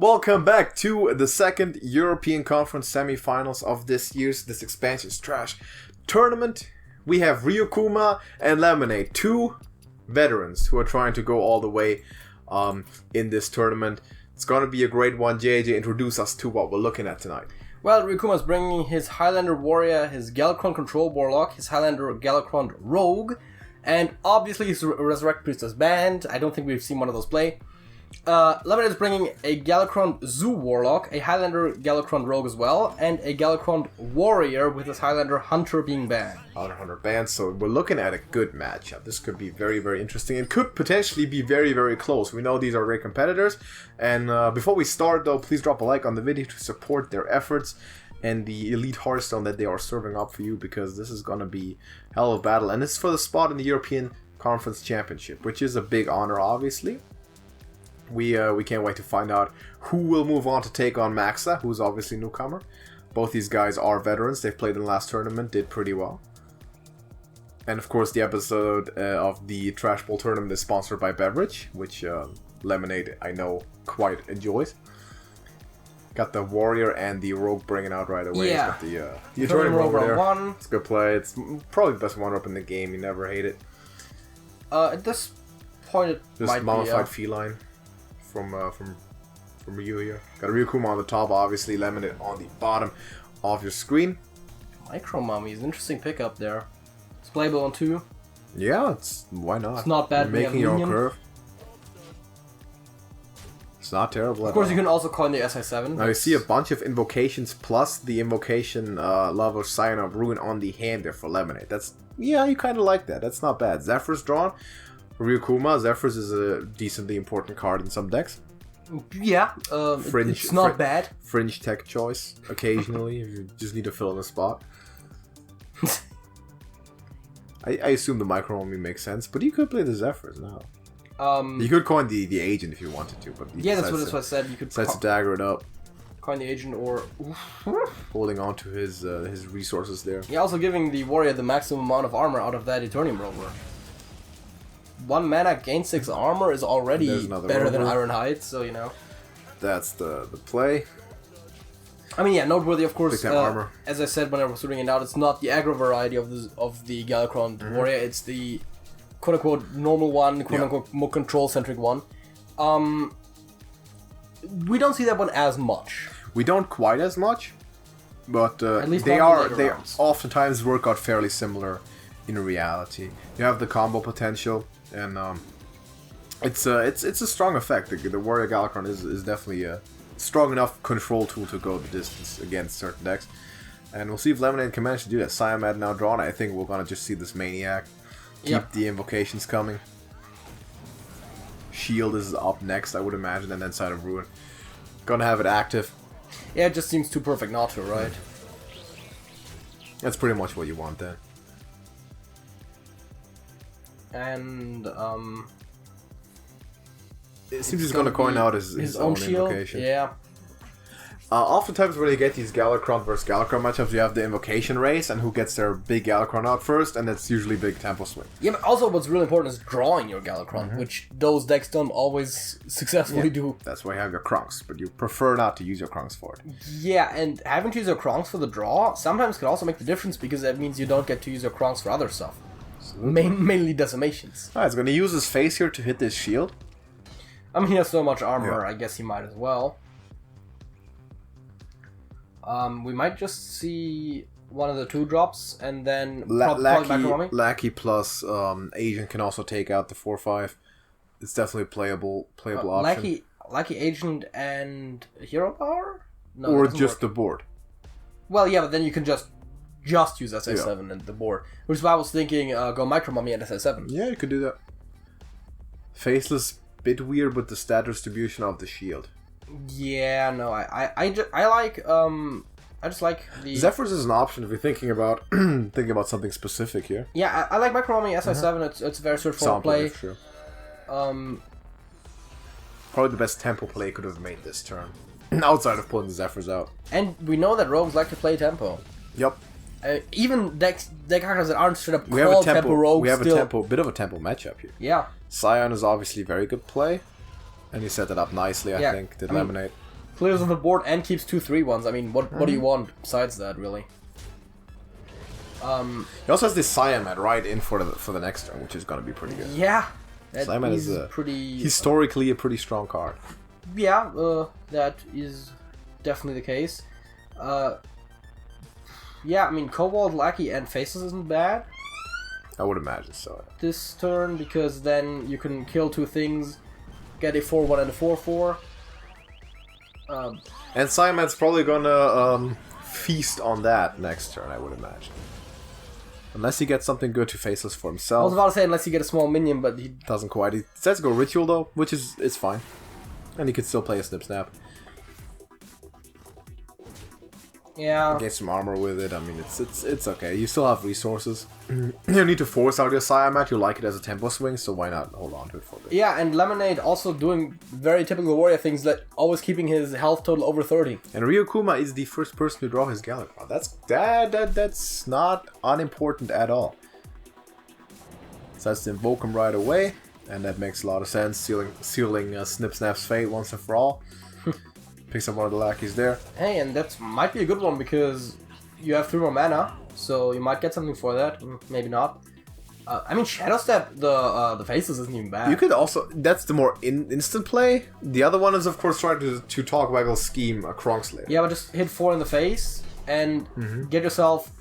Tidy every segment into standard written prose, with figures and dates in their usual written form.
Welcome back to the second European Conference semifinals of this expansion's Trash Tournament. We have Ryukuma and Lemonade, two veterans who are trying to go all the way in this tournament. It's going to be a great one. JJ, introduce us to what we're looking at tonight. Well, Ryukuma is bringing his Highlander Warrior, his Galakron Control Warlock, his Highlander Galakron Rogue, and obviously his Resurrect Priestess band. I don't think we've seen one of those play. Lemonade is bringing a Galakron Zoo Warlock, a Highlander Galakron Rogue as well, and a Galakron Warrior with his Highlander Hunter being banned. Hunter banned, so we're looking at a good matchup. This could be very, very interesting. It could potentially be very, very close. We know these are great competitors. And before we start, though, please drop a like on the video to support their efforts and the elite Hearthstone that they are serving up for you, because this is going to be a hell of a battle. And it's for the spot in the European Conference Championship, which is a big honor, obviously. We can't wait to find out who will move on to take on Maxa, who's obviously a newcomer. Both these guys are veterans. They've played in the last tournament, did pretty well. And of course, the episode of the Trash Bowl Tournament is sponsored by Beverage, which Lemonade, I know, quite enjoys. Got the Warrior and the Rogue bringing out right away. Yeah. Got the Attorney over there. One. It's a good play. It's probably the best one-up in the game. You never hate it. At this point, it This might mummified be... feline from Ryu here. Got a Ryukuma on the top, obviously. Lemonade on the bottom of your screen. Micro Mummy is an interesting pickup there. It's playable on 2. Yeah, why not? It's not bad. You're making your own curve. It's not terrible at all. Of course, you can also coin the SI7. Now you see a bunch of invocations plus the invocation Love of Scion of Ruin on the hand there for Lemonade. Yeah, you kind of like that. That's not bad. Zephyr's drawn. Ryukuma. Zephyr's is a decently important card in some decks. Yeah, it's not bad. Fringe tech choice occasionally if you just need to fill in a spot. I assume the Micro Mummy makes sense, but you could play the Zephyrs now. You could coin the agent if you wanted to, but yeah, that's what I said. You could decides to dagger it up, coin the agent, or holding on to his resources there. Yeah, also giving the warrior the maximum amount of armor out of that Eternium Rover. 1 mana gain 6 armor is already better than Ironhide, so you know. That's the play. I mean, yeah, noteworthy, of course. Armor. As I said when I was sorting it out, it's not the aggro variety of the Galakron Warrior. It's the quote-unquote normal one, quote-unquote more control-centric one. We don't see that one as much. We don't quite as much, but at least they oftentimes work out fairly similar in reality. You have the combo potential, and it's a strong effect. The Warrior Galakron is definitely a strong enough control tool to go the distance against certain decks. And we'll see if Lemonade can manage to do that. Siamad now drawn. I think we're gonna just see this Maniac. Keep the invocations coming. Shield is up next, I would imagine, and then Side of Ruin. Gonna have it active. Yeah, it just seems too perfect not to, right? That's pretty much what you want then. And it seems he's gonna coin out his own shield. Invocation. Yeah. Oftentimes when you get these Galakron versus Galakron matchups, you have the invocation race and who gets their big Galakron out first, and that's usually big tempo swing. Yeah, but also what's really important is drawing your Galakron, which those decks don't always successfully do. That's why you have your Krunks, but you prefer not to use your Krunks for it. Yeah, and having to use your Krunks for the draw sometimes can also make the difference, because that means you don't get to use your Krunks for other stuff. Mainly decimations. He's gonna use his face here to hit this shield. I mean, he has so much armor, I guess he might as well. We might just see one of the 2 drops, and then Lackey plus Agent can also take out the 4/5. It's definitely a playable option. Lackey Agent and Hero Power? No, or just the board. Well, yeah, but then you can just use SI7 and the board. Which is why I was thinking go Micro Mummy and SI7. Yeah, you could do that. Faceless, bit weird with the stat distribution of the shield. Yeah, no, I just like the Zephyrs is an option if you're thinking about something specific here. Yeah, I like Micro Mummy SI7. It's a very straightforward play. Sure. Probably the best tempo play could have made this turn, outside of pulling the Zephyrs out. And we know that rogues like to play tempo. Yep. Even deck characters that aren't straight up called tempo rogues. We have a bit of a tempo matchup here. Yeah. Scion is obviously very good play. And he set it up nicely, I think. Lemonade. clears on the board and keeps 2 3/1s. I mean, what do you want besides that, really? He also has this Siamat right in for the next turn, which is gonna be pretty good. Yeah, that Siamat is pretty historically a pretty strong card. Yeah, that is definitely the case. Yeah, I mean, Cobalt, Lackey, and Faceless isn't bad I would imagine so. this turn, because then you can kill 2 things, get a 4/1 and a 4/4. And Siamat's probably gonna feast on that next turn, I would imagine. Unless he gets something good to Faceless for I was himself. about to say unless you get a small minion, but he... Doesn't quite. He says go Ritual though, which is it's fine. And he could still play a Snip Snap. Yeah. Get some armor with it. I mean, it's okay. You still have resources. You need to force out your Siamat. You like it as a tempo swing, so why not hold on to it for a bit? Yeah, and Lemonade also doing very typical warrior things, like always keeping his health total over 30. And Ryukuma is the first person to draw his Galakrond. That's not unimportant at all. So that's to invoke him right away, and that makes a lot of sense. Sealing Snip Snap's fate once and for all. Picks up one of the lackeys there. Hey, and that might be a good one because you have 3 more mana, so you might get something for that. Maybe not. I mean, Shadow Step, the Faces isn't even bad. You could also... That's the more instant play. The other one is, of course, trying to talk Waggle scheme a Kronk Slayer. Yeah, but just hit 4 in the face and get yourself...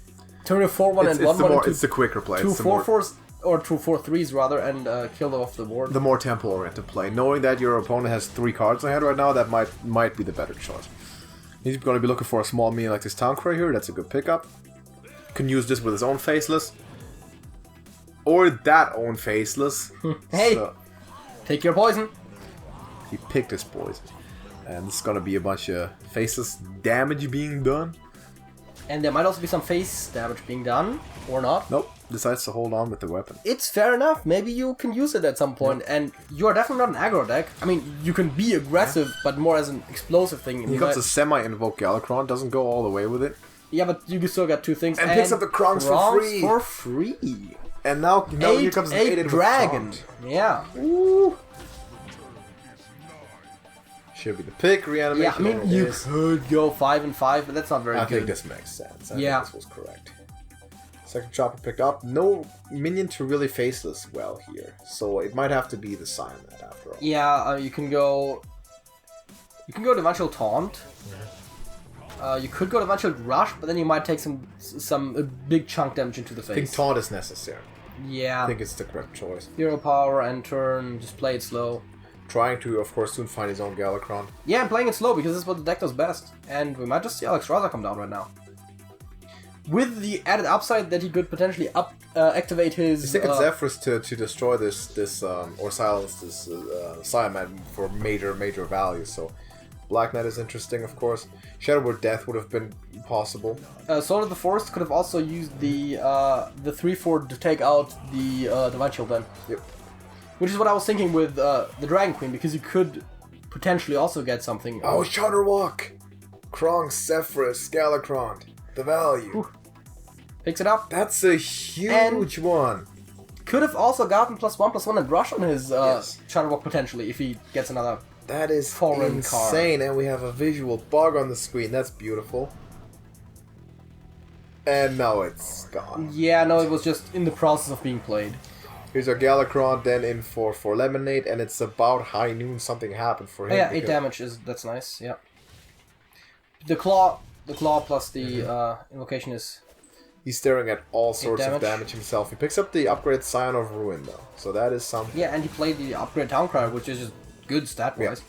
Turn your 4/1 and 1/1 into it's the quicker play. 2 4/4s, or 2 4/3s rather, and kill them off the board. The more tempo-oriented play. Knowing that your opponent has 3 cards in hand right now, that might be the better choice. He's going to be looking for a small minion like this Towncry here. That's a good pickup. Can use this with his own Faceless. Or that own Faceless. Hey! So, Take your poison! he picked his poison. And it's going to be a bunch of Faceless damage being done. And there might also be some face damage being done, or not. Nope. Decides to hold on with the weapon. It's fair enough. Maybe you can use it at some point, and you are definitely not an aggro deck. I mean, you can be aggressive, but more as an explosive thing. He comes a semi-invoke Galakrond, doesn't go all the way with it. Yeah, but you can still get 2 things. And picks up the Kronks for free. For free. And now here comes an 8 dragon. Yeah. Ooh. Should be the pick, reanimation. Yeah, I mean, you could go 5 and 5, but that's not very good. I think this makes sense. I think this was correct. Second chopper picked up. No minion to really Faceless well here. So it might have to be the Siamat after all. Yeah, you can go... You can go Dimensional Taunt. You could go Dimensional Rush, but then you might take some big chunk damage into the face. I think Taunt is necessary. Yeah. I think it's the correct choice. Hero power and turn, just play it slow. Trying to, of course, soon find his own Galakrond. Yeah, and playing it slow because this is what the deck does best. And we might just see Alex Raza come down right now. With the added upside that he could potentially activate his... He's taking Zephyrus to destroy this or silence this Siamat for major value. So Black Knight is interesting, of course. Shadow Word Death would have been possible. Sword of the Forest could have also used the 3/4 to take out the Divine Shield then. Yep. Which is what I was thinking with the Dragon Queen, because you could potentially also get something. Oh, Shudderwalk! Kronk, Zephyrus, Galakrond. The value. Ooh. Picks it up. That's a huge one. Could have also gotten +1/+1 and rush on his Shudderwalk potentially if he gets another. That is foreign insane, card. And we have a visual bug on the screen. That's beautiful. And now it's gone. Yeah, no, it was just in the process of being played. Here's our Galakrond, then in for Lemonade, and it's about high noon. Something happened for him. Oh, yeah, 8 damage that's nice. Yeah. The claw plus the invocation is. He's staring at all sorts damage. of damage himself. He picks up the upgrade Scion of Ruin though, so that is something. Yeah, and he played the upgrade Towncry, which is just good stat wise. Yeah.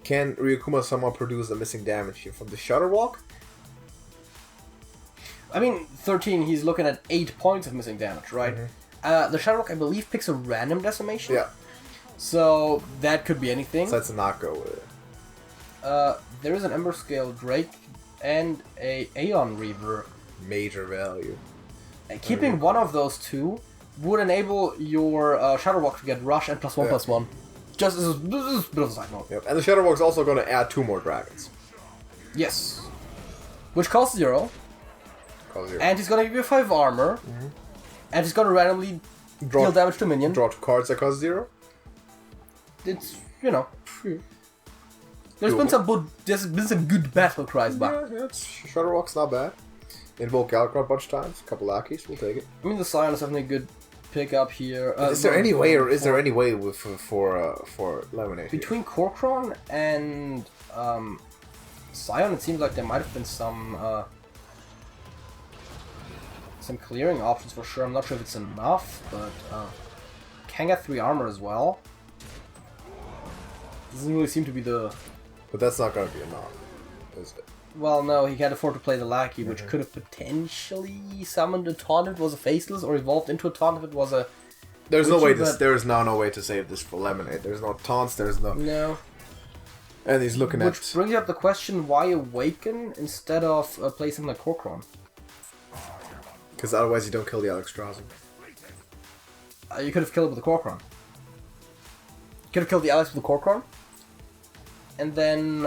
Can Ryukuma somehow produce the missing damage here from the Shudderwalk? I mean, 13, he's looking at 8 points of missing damage, right? The Shudderwalk, I believe, picks a random decimation. Yeah. So that could be anything. So that's a not go with it. There is an Ember Scale Drake and a Aeon Reaver. Major value. Keeping one of those two would enable your Shudderwalk to get Rush and +1/+1. Just this is a bit of a side note. Yep. And the Shudderwalk's also going to add 2 more dragons. Yes. Which costs 0. Cost 0. And he's going to give you 5 armor. And he's going to randomly deal damage to minion. Draw 2 cards that cost 0. It's, you know. There's been some good battle cries back. Yeah, Shudderwock's not bad. Invoke Galacron a bunch of times. A couple lackeys, we'll take it. I mean, the Scion is definitely a good pickup here. Is there any way, or is there any way for Lemonade between Korkron and Scion? It seems like there might have been some clearing options for sure. I'm not sure if it's enough, but can get 3 armor as well. Doesn't really seem to be the. But that's not going to be enough, is it? Well, no, he can't afford to play the Lackey, which could have potentially summoned a taunt if it was a Faceless, or evolved into a taunt if it was a... There's no way there's now no way to save this for Lemonade. There's no taunts, there's no... No. And he's looking Which brings up the question, why Awaken instead of placing the Korkron? Because otherwise you don't kill the Alexstrasza. You could have killed it with the Korkron. You could have killed the Alex with the Korkron. And then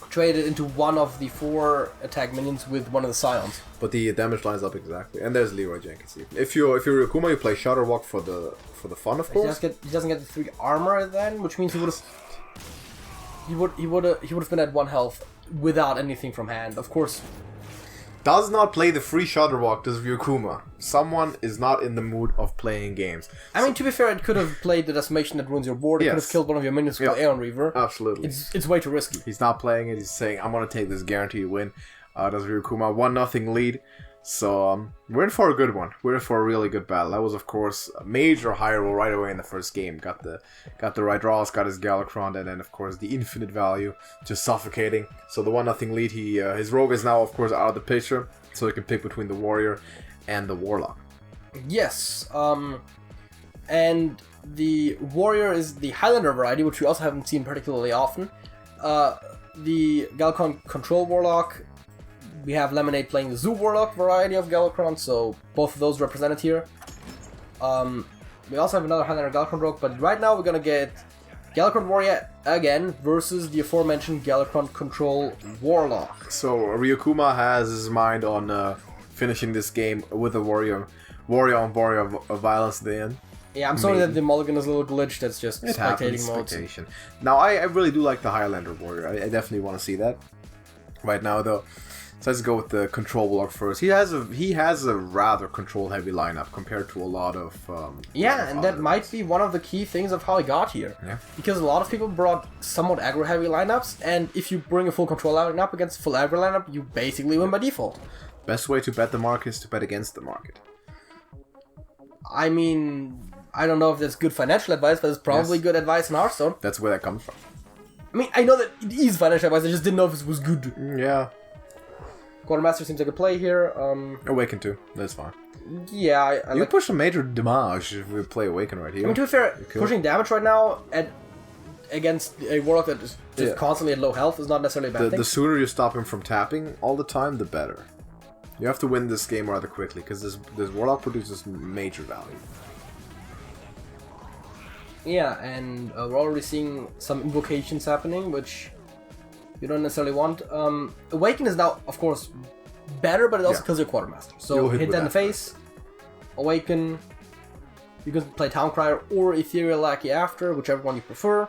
traded into one of the 4 attack minions with one of the Scions. But the damage lines up exactly. And there's Leroy Jenkins even. If you're Ryukuma, you play Shudderwock for the fun, of course. He doesn't get the 3 armor then, which means he would have been at 1 health without anything from hand. Of course. Does not play the free Shudderwock, does Ryukuma. Someone is not in the mood of playing games. I mean, to be fair, it could have played the Decimation that ruins your board. It could have killed one of your minions with Aeon Reaver. Absolutely. It's way too risky. He's not playing it. He's saying, I'm going to take this guaranteed win. Does Ryukuma. 1-0 lead. So, we're in for a good one. We're in for a really good battle. That was, of course, a major high roll right away in the first game. Got the right draws, got his Galacron, and then, of course, the infinite value, just suffocating. So, the 1-0 lead, his Rogue is now, of course, out of the picture. So, he can pick between the Warrior and the Warlock. Yes, and the Warrior is the Highlander variety, which we also haven't seen particularly often. The Galacron Control Warlock, we have Lemonade playing the Zoo Warlock variety of Galacron, so both of those represented here. We also have another Highlander Galacron Rogue, but right now we're gonna get Galacron Warrior again versus the aforementioned Galacron Control Warlock. So Ryukuma has his mind on finishing this game with a Warrior on Warrior of Violence at the end. Yeah, I'm sorry that the mulligan is a little glitched, that's just spectating mode. Now, I really do like the Highlander Warrior. I definitely want to see that. Right now, though, so let's go with the Control Warlock first. He has a rather control-heavy lineup compared to a lot of... that might be one of the key things of how he got here. Yeah. Because a lot of people brought somewhat aggro-heavy lineups, and if you bring a full control lineup against a full aggro lineup, you basically win by default. Best way to bet the market is to bet against the market. I mean, I don't know if that's good financial advice, but it's probably good advice in Hearthstone. That's where that comes from. I mean, I know that it is financial advice, I just didn't know if it was good. Yeah. Quartermaster seems like a play here. Awaken too. That's fine. Yeah, you like... push a major damage if we play Awaken right here. I mean, to be fair, pushing damage right now against a Warlock that is just constantly at low health is not necessarily a bad thing. The sooner you stop him from tapping all the time, the better. You have to win this game rather quickly, because this Warlock produces major value. Yeah, and we're already seeing some invocations happening, which you don't necessarily want. Awaken is now, of course, better, but it also kills your Quartermaster. So hit that in the face, Awaken, you can play Town Crier or Ethereal Lackey after, whichever one you prefer.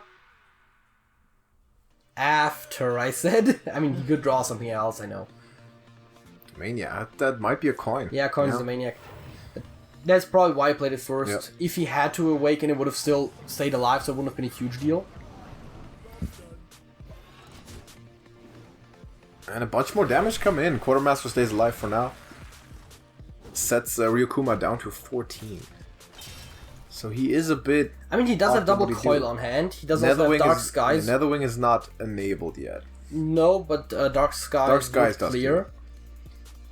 After, I said. I mean, he could draw something else, I know. Maniac, that might be a coin. Yeah, coin's the Maniac. That's probably why I played it first. Yep. If he had to Awaken, it would have still stayed alive, so it wouldn't have been a huge deal. And a bunch more damage come in. Quartermaster stays alive for now. Sets Ryukuma down to 14. So he is a bit... I mean, he does have double coil on hand. He does also have Dark Skies. The Netherwing is not enabled yet. No, but Dark Skies does clear.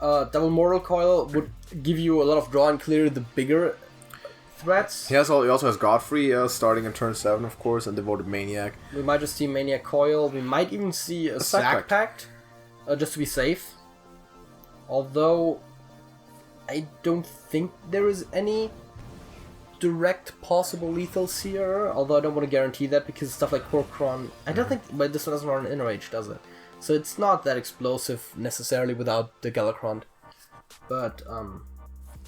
Double Mortal Coil would give you a lot of draw and clear the bigger threats. He also has Godfrey starting in turn 7, of course, and Devoted Maniac. We might just see Maniac Coil. We might even see a Sack Pact, just to be safe. Although, I don't think there is any direct possible lethals here. Although I don't want to guarantee that, because stuff like Korkron... I don't think... But this one doesn't run an Enrage, does it? So it's not that explosive necessarily without the Galacron. But,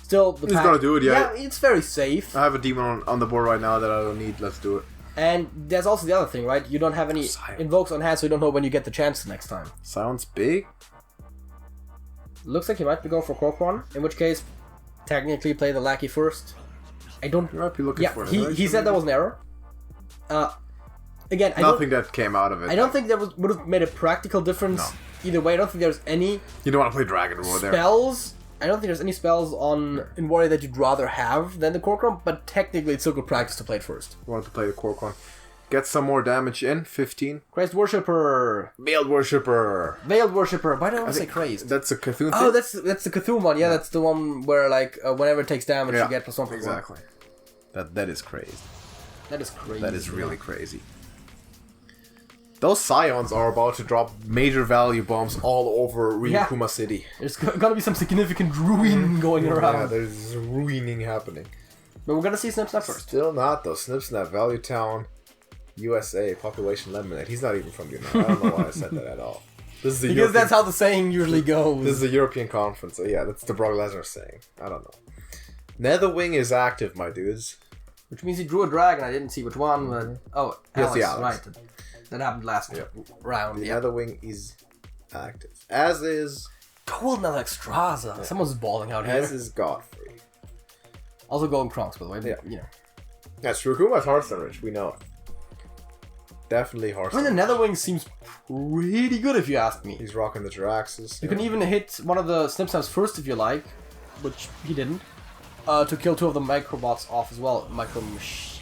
still, the He's gonna do it, yeah. Yeah, it's very safe. I have a demon on the board right now that I don't need, let's do it. And there's also the other thing, right? You don't have any invokes on hand, so you don't know when you get the chance next time. Sounds big. Looks like he might be going for Corcoran, in which case, technically play the Lackey first. I don't... You might be looking for it. He said that was an error. Again, Nothing that came out of it. I don't think that would have made a practical difference either way. I don't think there's any... You don't want to play Dragon War there. Spells... I don't think there's any spells in Warrior that you'd rather have than the Corcoran, but technically it's still good practice to play it first. You want to play the Corcoran. Get some more damage in. 15. Crazed Worshipper. Veiled Worshipper. Veiled Worshipper. Why do I always say crazed? That's a Cthulhu thing? Oh, that's the Cthulhu one. Yeah, that's the one where, like, whenever it takes damage, you get +1/+1. Exactly. That is crazy. That is crazy. That is really crazy. Those Scions are about to drop major value bombs all over Ryukuma City. There's gonna be some significant ruin going around. Yeah, there's ruining happening. But we're gonna see Snip Snap first. Still not, though. Snip Snap, Value Town, USA, Population Lemonade. He's not even from United. I don't know why I said that at all. This is because that's how the saying usually goes. This is a European conference, so yeah, that's the Brock Lesnar saying. I don't know. Netherwing is active, my dudes. Which means he drew a dragon. I didn't see which one, but... Oh, Yes, Alex, right. That happened last round. The Netherwing is active. As is... Golden Alexstrasza. Yeah. Someone's balling out here. As is Godfrey. Also Golden Kronks, by the way. Yeah. You know. That's Ryukuma's Hearthstone Rich. We know it. Definitely Hearthstone. I mean, the Netherwing seems pretty good if you ask me. He's rocking the Jiraxes. You can even hit one of the Snip Snaps first if you like, which he didn't, to kill 2 of the Microbots off as well. Microbots.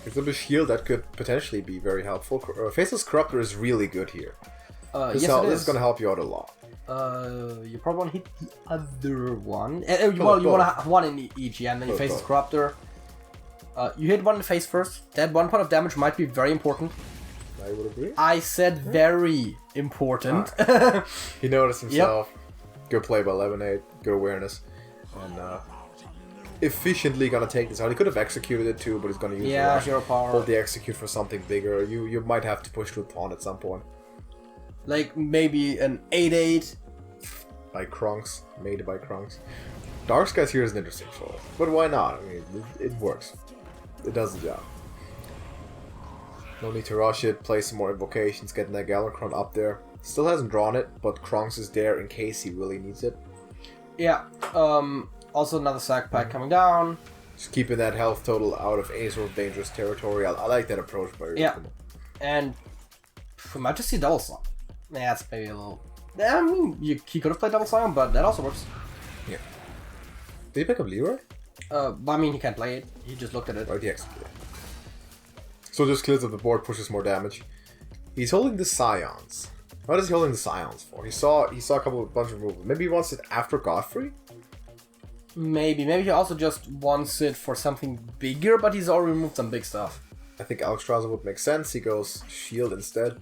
It's a bit shield that could potentially be very helpful. Faceless Corruptor is really good here. This is going to help you out a lot. You probably want to hit the other one. You want to have one in each, yeah, and then you Faceless Corruptor. You hit one in the face first. That 1 point of damage might be very important. I would agree. I said very important. He noticed himself. Yep. Good play by Lemonade. Good awareness. And efficiently gonna take this out. He could have executed it too, but he's gonna use Hero Power. Hold the execute for something bigger. You might have to push to a pawn at some point. Like maybe an 8/8. By Kronks. Made by Kronks. Dark Skies here is an interesting choice. But why not? I mean, it works. It does the job. No need to rush it. Play some more invocations. Getting that Galakrond up there. Still hasn't drawn it, but Kronks is there in case he really needs it. Yeah. Also another sack pack coming down. Just keeping that health total out of any sort of dangerous territory. I like that approach by Ryukuma. Yeah. And we might just see double slam. Yeah, that's maybe a little... I mean, he could have played double slam, but that also works. Yeah. Did he pick up Leroy? I mean, he can't play it. He just looked at it. Right, he executed. So just clears up the board, pushes more damage. He's holding the Scions. What is he holding the Scions for? He saw a bunch of movement. Maybe he wants it after Godfrey? Maybe he also just wants it for something bigger, but he's already removed some big stuff. I think Alexstrasza would make sense. He goes shield instead.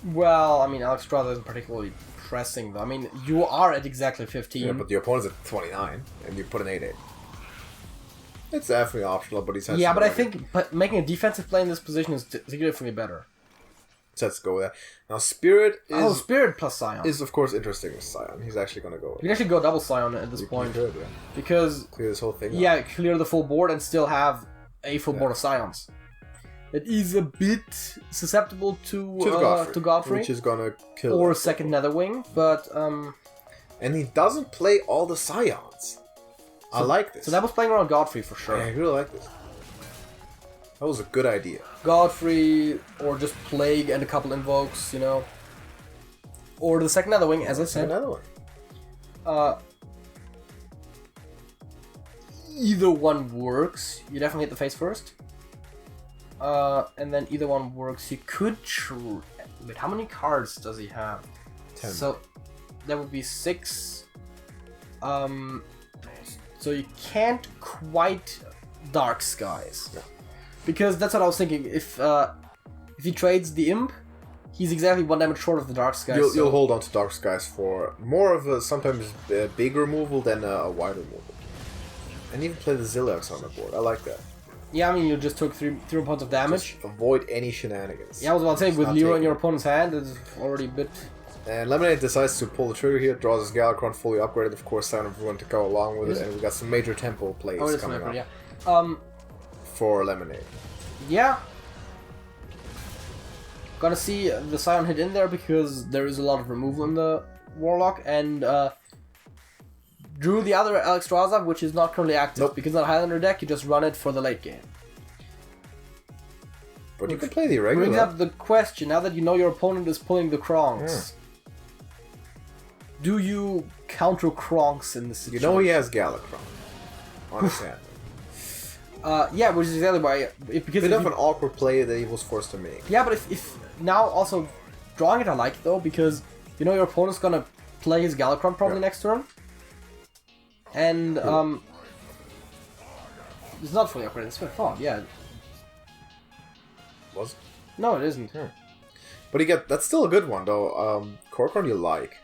Well, I mean, Alexstrasza isn't particularly pressing though. I mean, you are at exactly 15. Yeah, but the opponent's at 29, and you put an 8/8. It's definitely optional, but he's has. Yeah, but I think making a defensive play in this position is significantly better. So let's go with that. Now, Spirit is... Spirit plus Scion. Is, of course, interesting with Scion. He's actually going to go... You can actually go double Scion at this point. You could, yeah. Because... Clear this whole thing out. Clear the full board and still have a full board of Scions. It is a bit susceptible to Godfrey. Which is going to kill or second Netherwing, but... And he doesn't play all the Scions. I like this. So that was playing around Godfrey for sure. Yeah, I really like this. That was a good idea. Godfrey, or just Plague and a couple invokes, you know. Or the second Netherwing, as I said. Either one works. You definitely hit the face first. And then either one works. You could... Wait, how many cards does he have? 10. So, that would be 6. So you can't quite Dark Skies. Yeah. Because that's what I was thinking. If he trades the Imp, he's exactly 1 damage short of the Dark Skies. You'll hold on to Dark Skies for more of a sometimes big removal than a wide removal. And even play the Zillax on the board. I like that. Yeah, I mean, you just took 3 points of damage. Just avoid any shenanigans. Yeah, I was about to say, with Leroy in your opponent's hand, it's already a bit And Lemonade decides to pull the trigger here, draws his Galakrond fully upgraded, of course, Sound of Ruin to go along with it, and we got some major tempo plays coming up for Lemonade. Yeah. Gotta see the Scion hit in there because there is a lot of removal in the Warlock, and drew the other Alexstrasza, which is not currently active because in a Highlander deck you just run it for the late game. But you can play the irregular. Brings up the question, now that you know your opponent is pulling the Kronks, do you counter Kronks in this situation? You know he has Galakrond on his hand. Yeah, which is exactly why. Because Bit of an awkward play that he was forced to make. Yeah, but if now also drawing it I like though, because you know your opponent's gonna play his Galakrond probably next turn. And it's not fully upgraded, it's what I thought, yeah. Was it? No, it isn't. But that's still a good one though. Korkorn you like.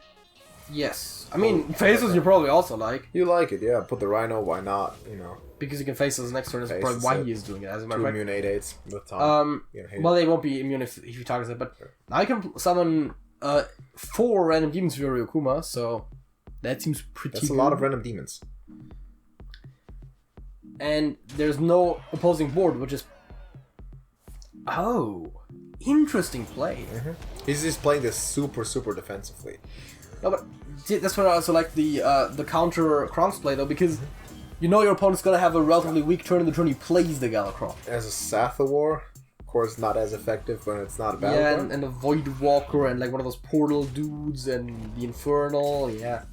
Yes. I mean, Faceless you probably also like. You like it, yeah. Put the Rhino, why not? You know. Because you can Faceless next turn is probably why he is doing it, as a matter of fact. 2 immune 8/8 with time. Well, they won't be immune if you target it, but now I can summon 4 random demons for Ryukuma, so that seems pretty That's a lot of random demons. And there's no opposing board, which is... Oh, interesting play. He's just playing this super defensively. No, but see, that's what I also like the counter Kronks play though, because you know your opponent's gonna have a relatively weak turn in the turn he plays the Galakrond. As a Sathawar, of course, not as effective when it's not a battle. Yeah, and a Void Walker and like one of those portal dudes and the Infernal. Yeah,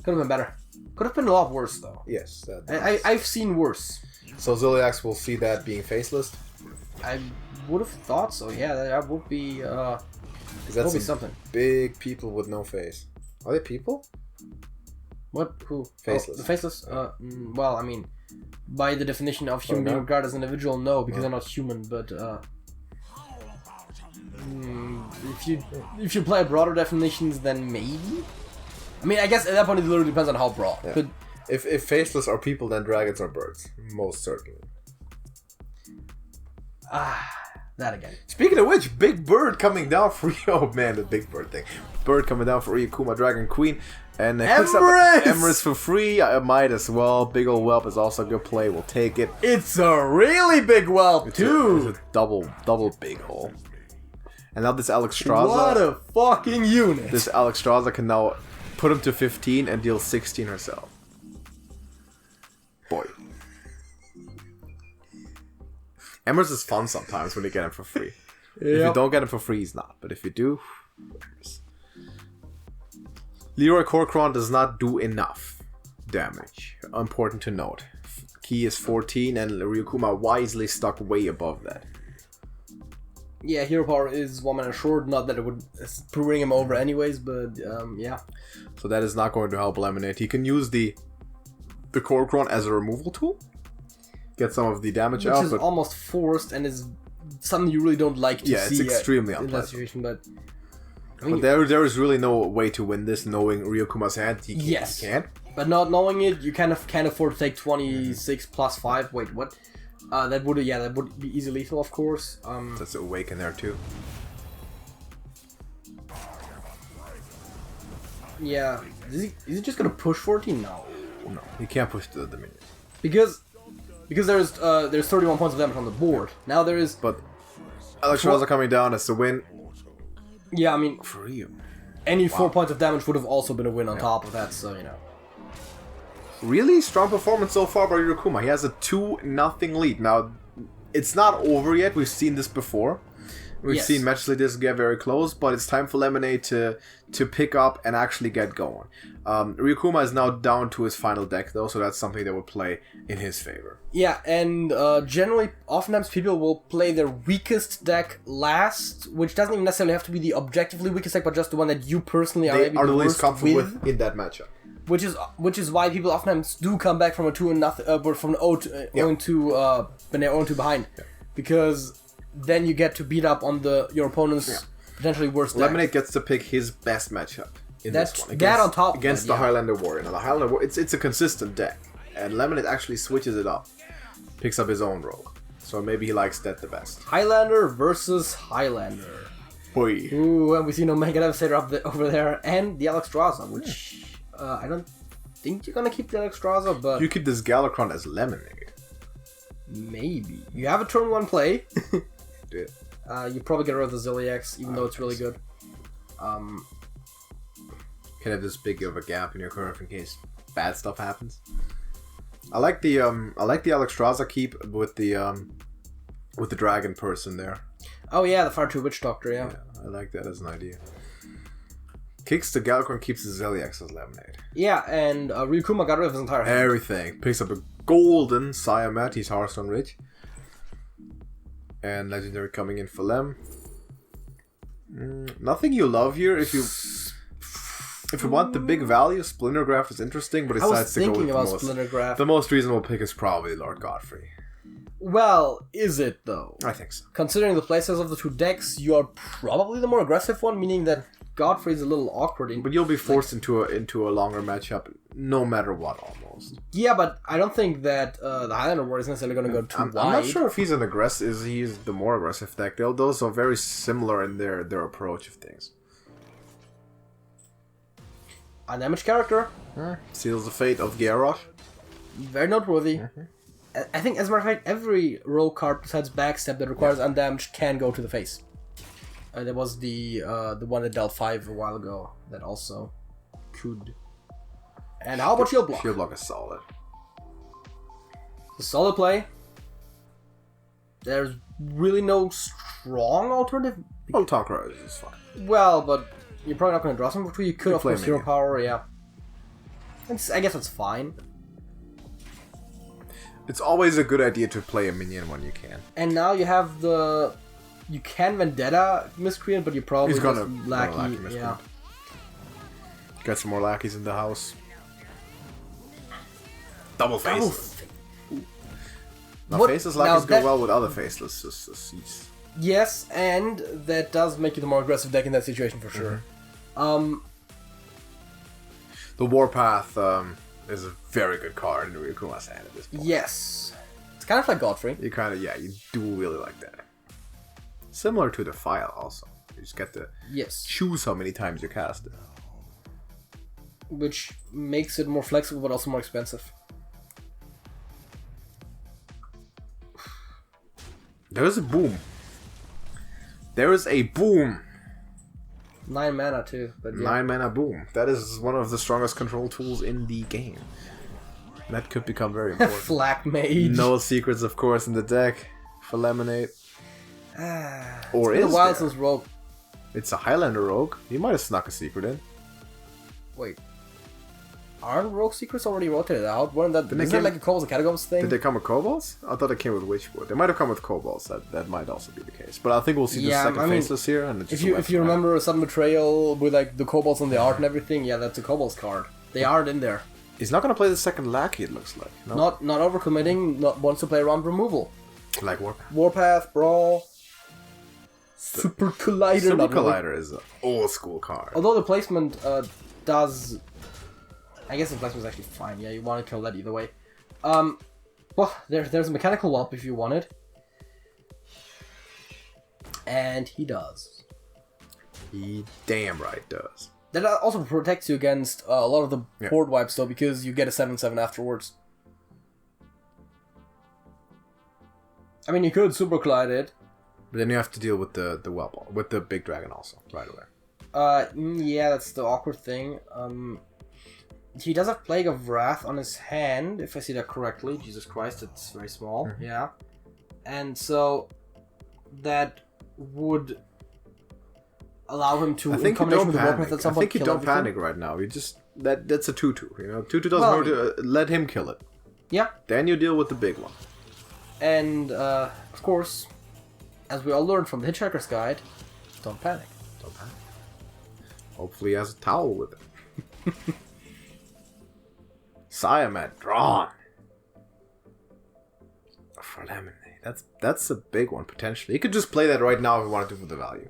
could have been better. Could have been a lot worse though. Yes, I've seen worse. So Ziliax will see that being faceless. I would have thought so. Yeah, that would be. That would be something. Big people with no face. Are they people? What? Who? Faceless. Oh, the faceless? Well, I mean, by the definition of human being regarded as an individual, no, because they're not human. But if you play broader definitions, then maybe. I mean, I guess at that point it literally depends on how broad. Yeah. But if faceless are people, then dragons are birds, most certainly. That again. Speaking of which, Big Bird coming down for you. Oh man, the Big Bird thing. Bird coming down for Ryukuma, Dragon Queen. And Emrys for free. I might as well. Big ol' Whelp is also a good play. We'll take it. It's a really big whelp, too. It's a double big hole. And now this Alexstrasza. What a fucking unit. This Alexstrasza can now put him to 15 and deal 16 herself. Boy. Emrys is fun sometimes when you get him for free. If you don't get him for free, he's not. But if you do... Leroy Korkorn does not do enough damage. Important to note. Key is 14 and Ryukuma wisely stuck way above that. Yeah, hero power is 1 mana short. Not that it would bring him over anyways, but yeah. So that is not going to help Lemonade. He can use the Korkorn as a removal tool. Get some of the damage out. Which is almost forced and is something you really don't like to see. Yeah, it's extremely in that unpleasant. situation, but... I mean, but there is really no way to win this knowing Ryukuma's hand. He can't. But not knowing it, you kind of can't afford to take 26 plus 5. Wait, what? That would be easy lethal, of course. That's Awaken there too. Yeah. Is he just gonna push 14? No. No, he can't push the minion. Because there's 31 points of damage on the board. Now there is... But Alexstrasza coming down as the win. Yeah, I mean... For you. Any 4 points of damage would have also been a win on top of that, so, you know. Really strong performance so far by Ryukuma. He has a 2-0 lead. Now, it's not over yet. We've seen this before. We've seen matches like this get very close, but it's time for Lemonade to pick up and actually get going. Ryukuma is now down to his final deck, though, so that's something that will play in his favor. Yeah, and generally, oftentimes people will play their weakest deck last, which doesn't even necessarily have to be the objectively weakest deck, but just the one that you personally are maybe the the least worst comfortable with in that matchup. Which is why people oftentimes do come back from a 2-0, from an 0-2 when they're 0-2 behind, because then you get to beat up on your opponent's potentially worst deck. Lemonade gets to pick his best matchup in this one. Against the Highlander Warrior. Now the Highlander Warrior, it's a consistent deck, and Lemonade actually switches it up, picks up his own rogue. So maybe he likes that the best. Highlander versus Highlander. Boy. Ooh, and we see no Mega Devastator over there, and the Alexstrasza, which I don't think you're gonna keep the Alexstrasza, but You keep this Galakron as Lemonade. maybe. You have a turn 1 play. Dude. You probably get rid of the Zilliax, even though it's really good. Can have this big of a gap in your curve in case bad stuff happens. I like the Alexstrasza keep with the dragon person there. Oh yeah, the Fire 2 Witch Doctor, yeah. I like that as an idea. Kicks the Galakron, keeps the Zilliax as Lemonade. Yeah, and Ryukuma got rid of his entire hand. Everything. Picks up a golden Siamat, he's Hearthstone rich. And legendary coming in for Lem. Nothing you love here. If you want the big value, Splintergraph is interesting, but it decides to go with the most reasonable pick is probably Lord Godfrey. Well, is it though? I think so. Considering the playstyle of the two decks, you are probably the more aggressive one, meaning that Godfrey is a little awkward. But you'll be forced into a longer matchup, no matter what, almost. Yeah, but I don't think that the Highlander War is necessarily going to go too wide. I'm not sure if he's he's the more aggressive deck. Those are very similar in their approach of things. Undamaged character. Seals the fate of Garrosh. Very noteworthy. I think, as a matter of fact, every rogue card besides Backstep that requires undamaged can go to the face. There was the one that dealt 5 a while ago that also could. And how about Shield Block? Shield Block is solid. It's a solid play. There's really no strong alternative. Well, Talker is fine. Well, but you're probably not going to draw something between. You could, of course, Hero minion. Power, yeah. I guess that's fine. It's always a good idea to play a minion when you can. And now you have the... You can Vendetta Miscreant, but you probably He's gonna lackey Miscreant. yeah. Got some more lackeys in the house. Double face. Now, faceless lackeys go well with other faceless. Yes, and that does make you the more aggressive deck in that situation for sure. The Warpath is a very good card in Ryukuma's hand at this point. Yes. It's kind of like Godfrey. You do really like that. Similar to the File also. You just get to choose how many times you cast it. Which makes it more flexible but also more expensive. There's a boom. There is a boom. 9 mana too. But 9 mana boom. That is one of the strongest control tools in the game. That could become very important. Flak Mage. No secrets, of course, in the deck for Lemonade. Or it's been is a while there? since Rogue. It's a Highlander Rogue. He might have snuck a secret in. Wait. Aren't Rogue Secrets already rotated out? Isn't that like a Kobolds and Catacombs thing? Did they come with Kobolds? I thought they came with Witchwood. They might have come with Kobolds. That might also be the case. But I think we'll see the second faceless here. And if you remember a Sudden Betrayal with like the Kobolds on the art and everything, yeah, that's a Kobolds card. They aren't in there. He's not going to play the second lackey, it looks like. No? Not overcommitting, wants to play around removal. Like Warpath. Warpath, Brawl, Super Collider. Super Collider is an old school card. Although the placement does... I guess the placement is actually fine. Yeah, you want to kill that either way. Well, there's a Mechanical Whelp if you want it. And he does. He damn right does. That also protects you against a lot of the board wipes, though, because you get a 7/7 afterwards. I mean, you could Super Collide it. But then you have to deal with the Whelp, with the big dragon also, right away. Yeah, that's the awkward thing. He does have Plague of Wrath on his hand, if I see that correctly. Jesus Christ, it's very small. Mm-hmm. Yeah. And so that would allow him to, in combination with the Warpath at some point, I think you don't panic right now. You just that's a 2/2. You know, 2/2 doesn't hurt to let him kill it. Yeah. Then you deal with the big one. And of course, as we all learned from the Hitchhiker's Guide, don't panic. Don't panic. Hopefully he has a towel with it. Siamat drawn for Lemonade. That's a big one potentially. You could just play that right now if you wanted to for the value.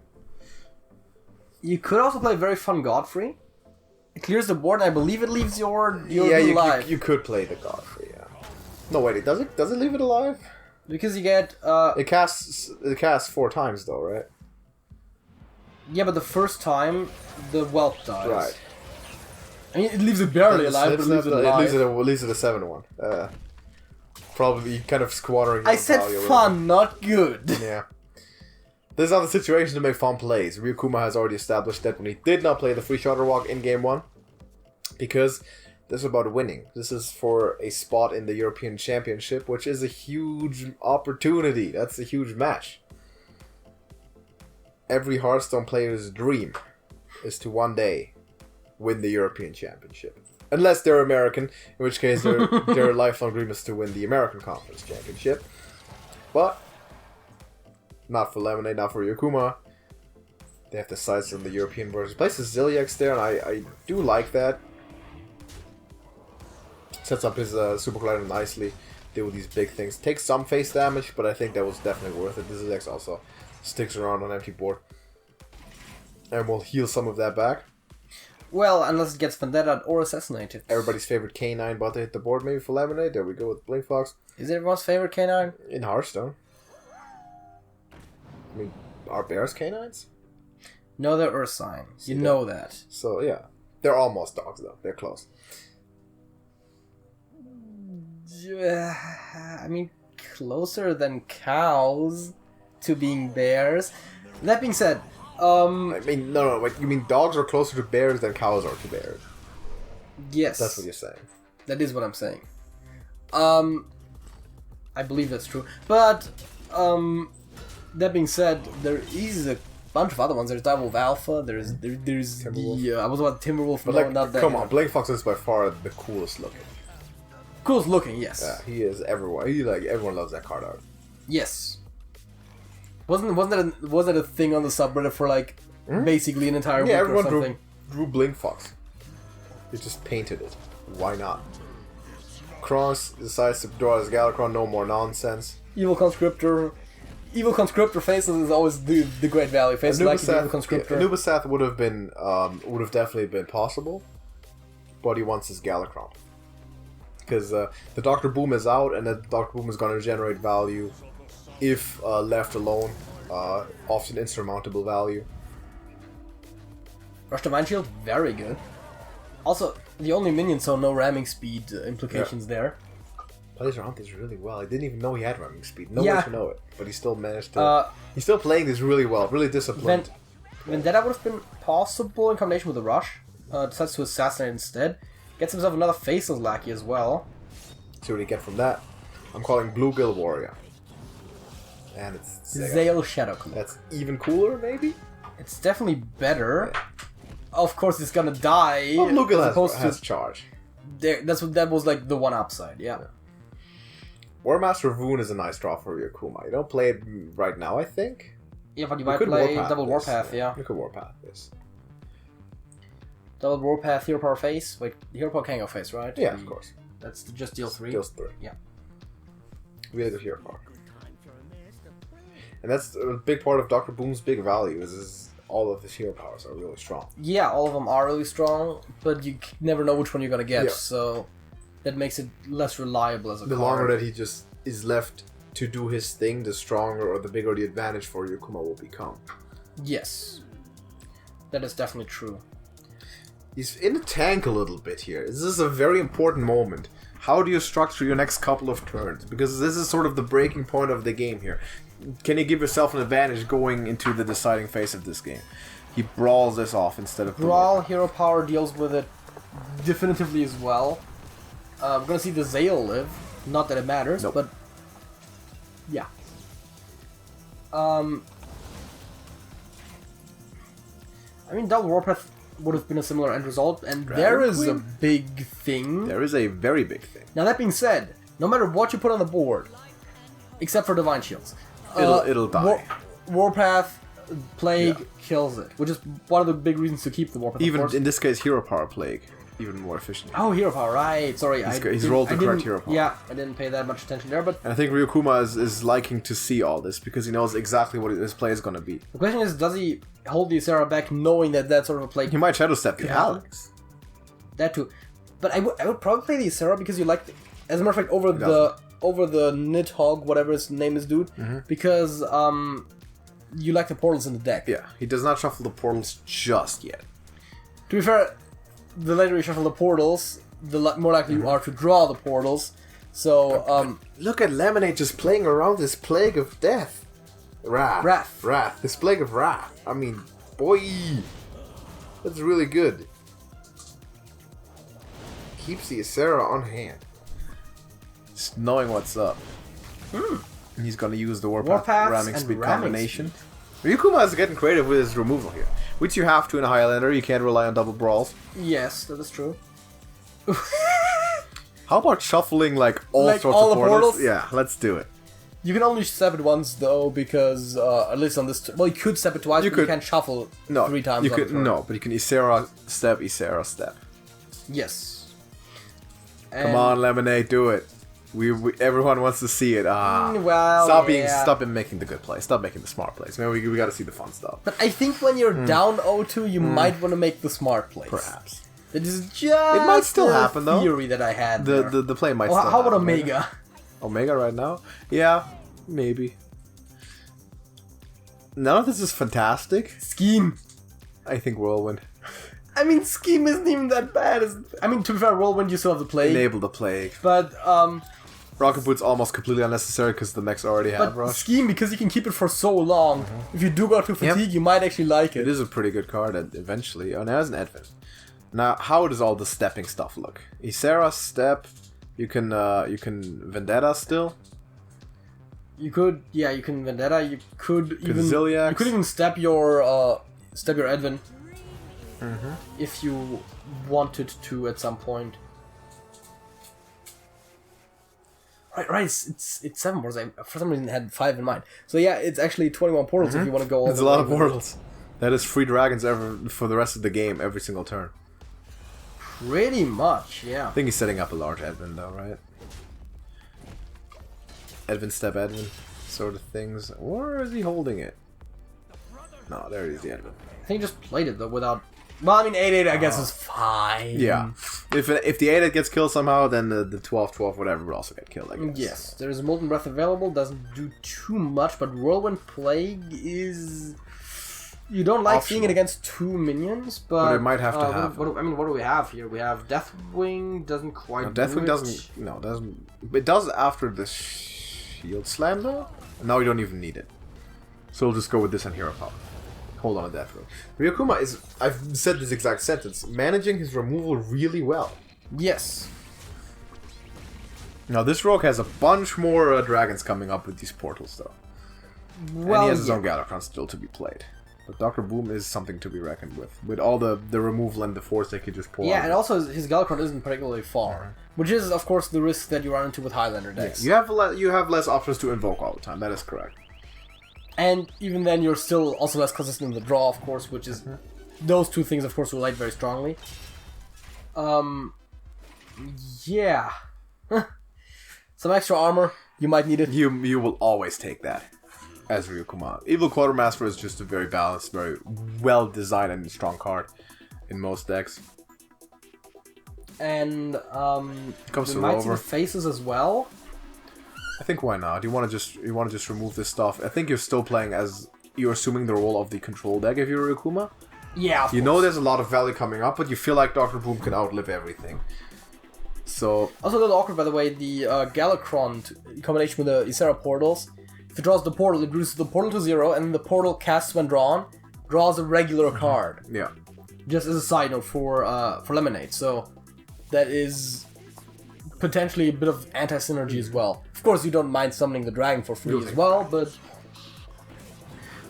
You could also play very fun Godfrey. It clears the board, and I believe it leaves your alive. You could play the Godfrey. Yeah. No wait, does it leave it alive? Because you get it casts 4 times though, right? Yeah, but the first time, the whelp dies. Right. I mean, it leaves it barely alive, but it leaves it alive. It leaves it a 7-1. Probably kind of squandering. I said fun, not good. Yeah. This is not the situation to make fun plays. Ryukuma has already established that when he did not play the free shoulder walk in game 1, because this is about winning. This is for a spot in the European Championship, which is a huge opportunity. That's a huge match. Every Hearthstone player's dream is to one day win the European Championship. Unless they're American, in which case their lifelong dream is to win the American Conference Championship. But not for Lemonade, not for Ryukuma. They have the sights on the European version. Places Zilliax there, and I do like that. Sets up his Super Collider nicely. Deal with these big things. Takes some face damage, but I think that was definitely worth it. This Zilliax also sticks around on empty board. And will heal some of that back. Well, unless it gets Vendetta or Assassinated. Everybody's favorite K9 about to hit the board maybe for Lemonade. There we go with Blink Fox. Is it everyone's favorite K9? In Hearthstone. I mean, are bears K9s? No, they're Earth signs. You know that. So, yeah. They're almost dogs, though. They're close. I mean, closer than cows to being bears. That being said, I mean, no, wait, you mean dogs are closer to bears than cows are to bears? Yes. That's what you're saying. That is what I'm saying. I believe that's true. But, that being said, there is a bunch of other ones. There's Direwolf Alpha, there's the, I was about Timberwolf, but no, like, not that. come on, Blink Fox is by far the coolest looking. Coolest looking, yes. Yeah, he is everywhere. Everyone loves that card art. Yes. Wasn't that a thing on the subreddit for like basically an entire week or something? Everyone drew Blink Fox. They just painted it. Why not? Cross decides to draw his Galakron, no more nonsense. Evil Conscriptor faces is always the great value. Faces like the Evil Conscriptor. Nubasath would have definitely been possible, but he wants his Galakron. Because the Dr. Boom is out, and the Dr. Boom is going to generate value if left alone. Often insurmountable value. Rush Divine Shield, very good. Also, the only minion, so no ramming speed implications there. Plays around this really well. I didn't even know he had ramming speed. No way to know it, but he still managed to. He's still playing this really well, really disciplined. Vendetta would have been possible in combination with the Rush. Decides to assassinate instead. Gets himself another Faceless Lackey as well. See what he get from that. I'm calling Bluegill Warrior. And it's Zale Shadowcloak. That's even cooler, maybe? It's definitely better. Yeah. Of course, it's gonna die. Well, Bluegill has charge. That was like the one upside, yeah. Warmaster Voon is a nice draw for Ryukuma. You don't play it right now, I think. Yeah, but you might play Double Warpath, yeah. You could Warpath this. Double Warpath, Hero Power Face. Wait, Hero Power can go face, right? Yeah, of course. That's just deal 3? Deals 3. Yeah. Really good Hero Power. And that's a big part of Dr. Boom's big value, is all of his hero powers are really strong. Yeah, all of them are really strong, but you never know which one you're gonna get, so that makes it less reliable as a card. The longer that he just is left to do his thing, the stronger or the bigger the advantage for Ryukuma will become. Yes. That is definitely true. He's in the tank a little bit here. This is a very important moment. How do you structure your next couple of turns? Because this is sort of the breaking point of the game here. Can you give yourself an advantage going into the deciding phase of this game? He brawls this off instead of... Brawl, Hero Power deals with it definitively as well. I'm gonna see the Zale live. Not that it matters, but... Yeah. I mean, Double Warpath would have been a similar end result, and there is a big thing. There is a very big thing. Now, that being said, no matter what you put on the board, except for Divine Shields, it'll die. Warpath, Plague kills it, which is one of the big reasons to keep the Warpath. Even in this case, Hero Power Plague, even more efficient. Oh, Hero Power, right? Sorry, he's rolled the correct Hero Power. Yeah, I didn't pay that much attention there, but... And I think Ryukuma is liking to see all this, because he knows exactly what his play is going to be. The question is, does he hold the Ysera back knowing that that sort of a play... He might Shadow Step the Alex. That too. But I would probably play the Ysera because you like... As a matter of fact, over the Nidhogg, whatever his name is, dude, because you like the portals in the deck. Yeah, he does not shuffle the portals just yet. To be fair, the later you shuffle the portals, the more likely you are to draw the portals. So, look at Lemonade just playing around this plague of death. Wrath. This plague of wrath. I mean, boy, that's really good. Keeps the Isera on hand. Just knowing what's up. He's gonna use the Warpath ramming speed combination. Ryukuma is getting creative with his removal here, which you have to in a Highlander. You can't rely on double brawls. Yes, that is true. How about shuffling like all sorts of portals? Yeah, let's do it. You can only step it once though, because at least on this, well, you could step it twice, but you can't shuffle 3 times. You could but you can Isera step. Yes. Come on, Lemonade, do it. We everyone wants to see it. Well, stop making the good play. Stop making the smart plays. Man, we got to see the fun stuff. But I think when you're down 0-2, you might want to make the smart plays. Perhaps. It is just it might still happen though. Theory that I had. The play might. Still how about happen, Omega? Right? Omega right now? Yeah, maybe. None of this is fantastic. Scheme. I think Whirlwind. I mean, Scheme isn't even that bad. I mean, to be fair, Whirlwind you still have the plague. Enable the plague. But Rocket Boot's almost completely unnecessary because the mechs already have Rush. Scheme, because you can keep it for so long. If you do go to Fatigue, you might actually like it. It is a pretty good card eventually. Oh, now it's an Advent. Now, how does all the stepping stuff look? Isera step. You can Vendetta still. You could, you can Vendetta. You could even Zilliax. You could even step your Edwin if you wanted to at some point. Right. It's 7 portals. I for some reason had 5 in mind. So yeah, it's actually 21 portals if you want to go all It's a lot of portals. That is 3 dragons for the rest of the game every single turn. Pretty much, yeah. I think he's setting up a large Edwin though, right? Edwin step Edwin sort of things. Or is he holding it? No, there is the Edwin. I think he just played it though without. Well, I mean 8/8 I guess is fine. Yeah. If the 8/8 gets killed somehow, then the 12/12 whatever would also get killed, I guess. Yes, there's Molten Breath available, doesn't do too much, but Whirlwind Plague is. You don't like seeing it against 2 minions, but it might have to happen. What do we have here? We have Deathwing, doesn't quite. No, Deathwing doesn't. No, doesn't. It does after the shield slam though. Now we don't even need it. So we'll just go with this on Hero Power. Hold on to Deathwing. Ryukuma is. I've said this exact sentence. Managing his removal really well. Yes. Now this rogue has a bunch more dragons coming up with these portals though. Well, and he has his own Galacron still to be played. But Dr. Boom is something to be reckoned with all the removal and the force they could just pull out. Yeah, and also his Galacron isn't particularly far. Which is, of course, the risk that you run into with Highlander decks. Yeah, you have less options to invoke all the time, that is correct. And even then, you're still also less consistent in the draw, of course, which is... Those 2 things, of course, relate very strongly. Yeah. Some extra armor, you might need it. You will always take that. As Ryukuma. Evil Quartermaster is just a very balanced, very well designed and strong card in most decks. And comes we might see the faces as well. I think why not? You want to just remove this stuff. I think you're still playing as you're assuming the role of the control deck if you're Ryukuma. Yeah. You know there's a lot of value coming up, but you feel like Dr. Boom can outlive everything. So also a little awkward, by the way. The Galacron in combination with the Isera portals. If it draws the portal, it reduces the portal to 0, and the portal casts when drawn draws a regular card. Yeah. Just as a side note for Lemonade, so that is potentially a bit of anti-synergy as well. Of course, you don't mind summoning the dragon for free as well, but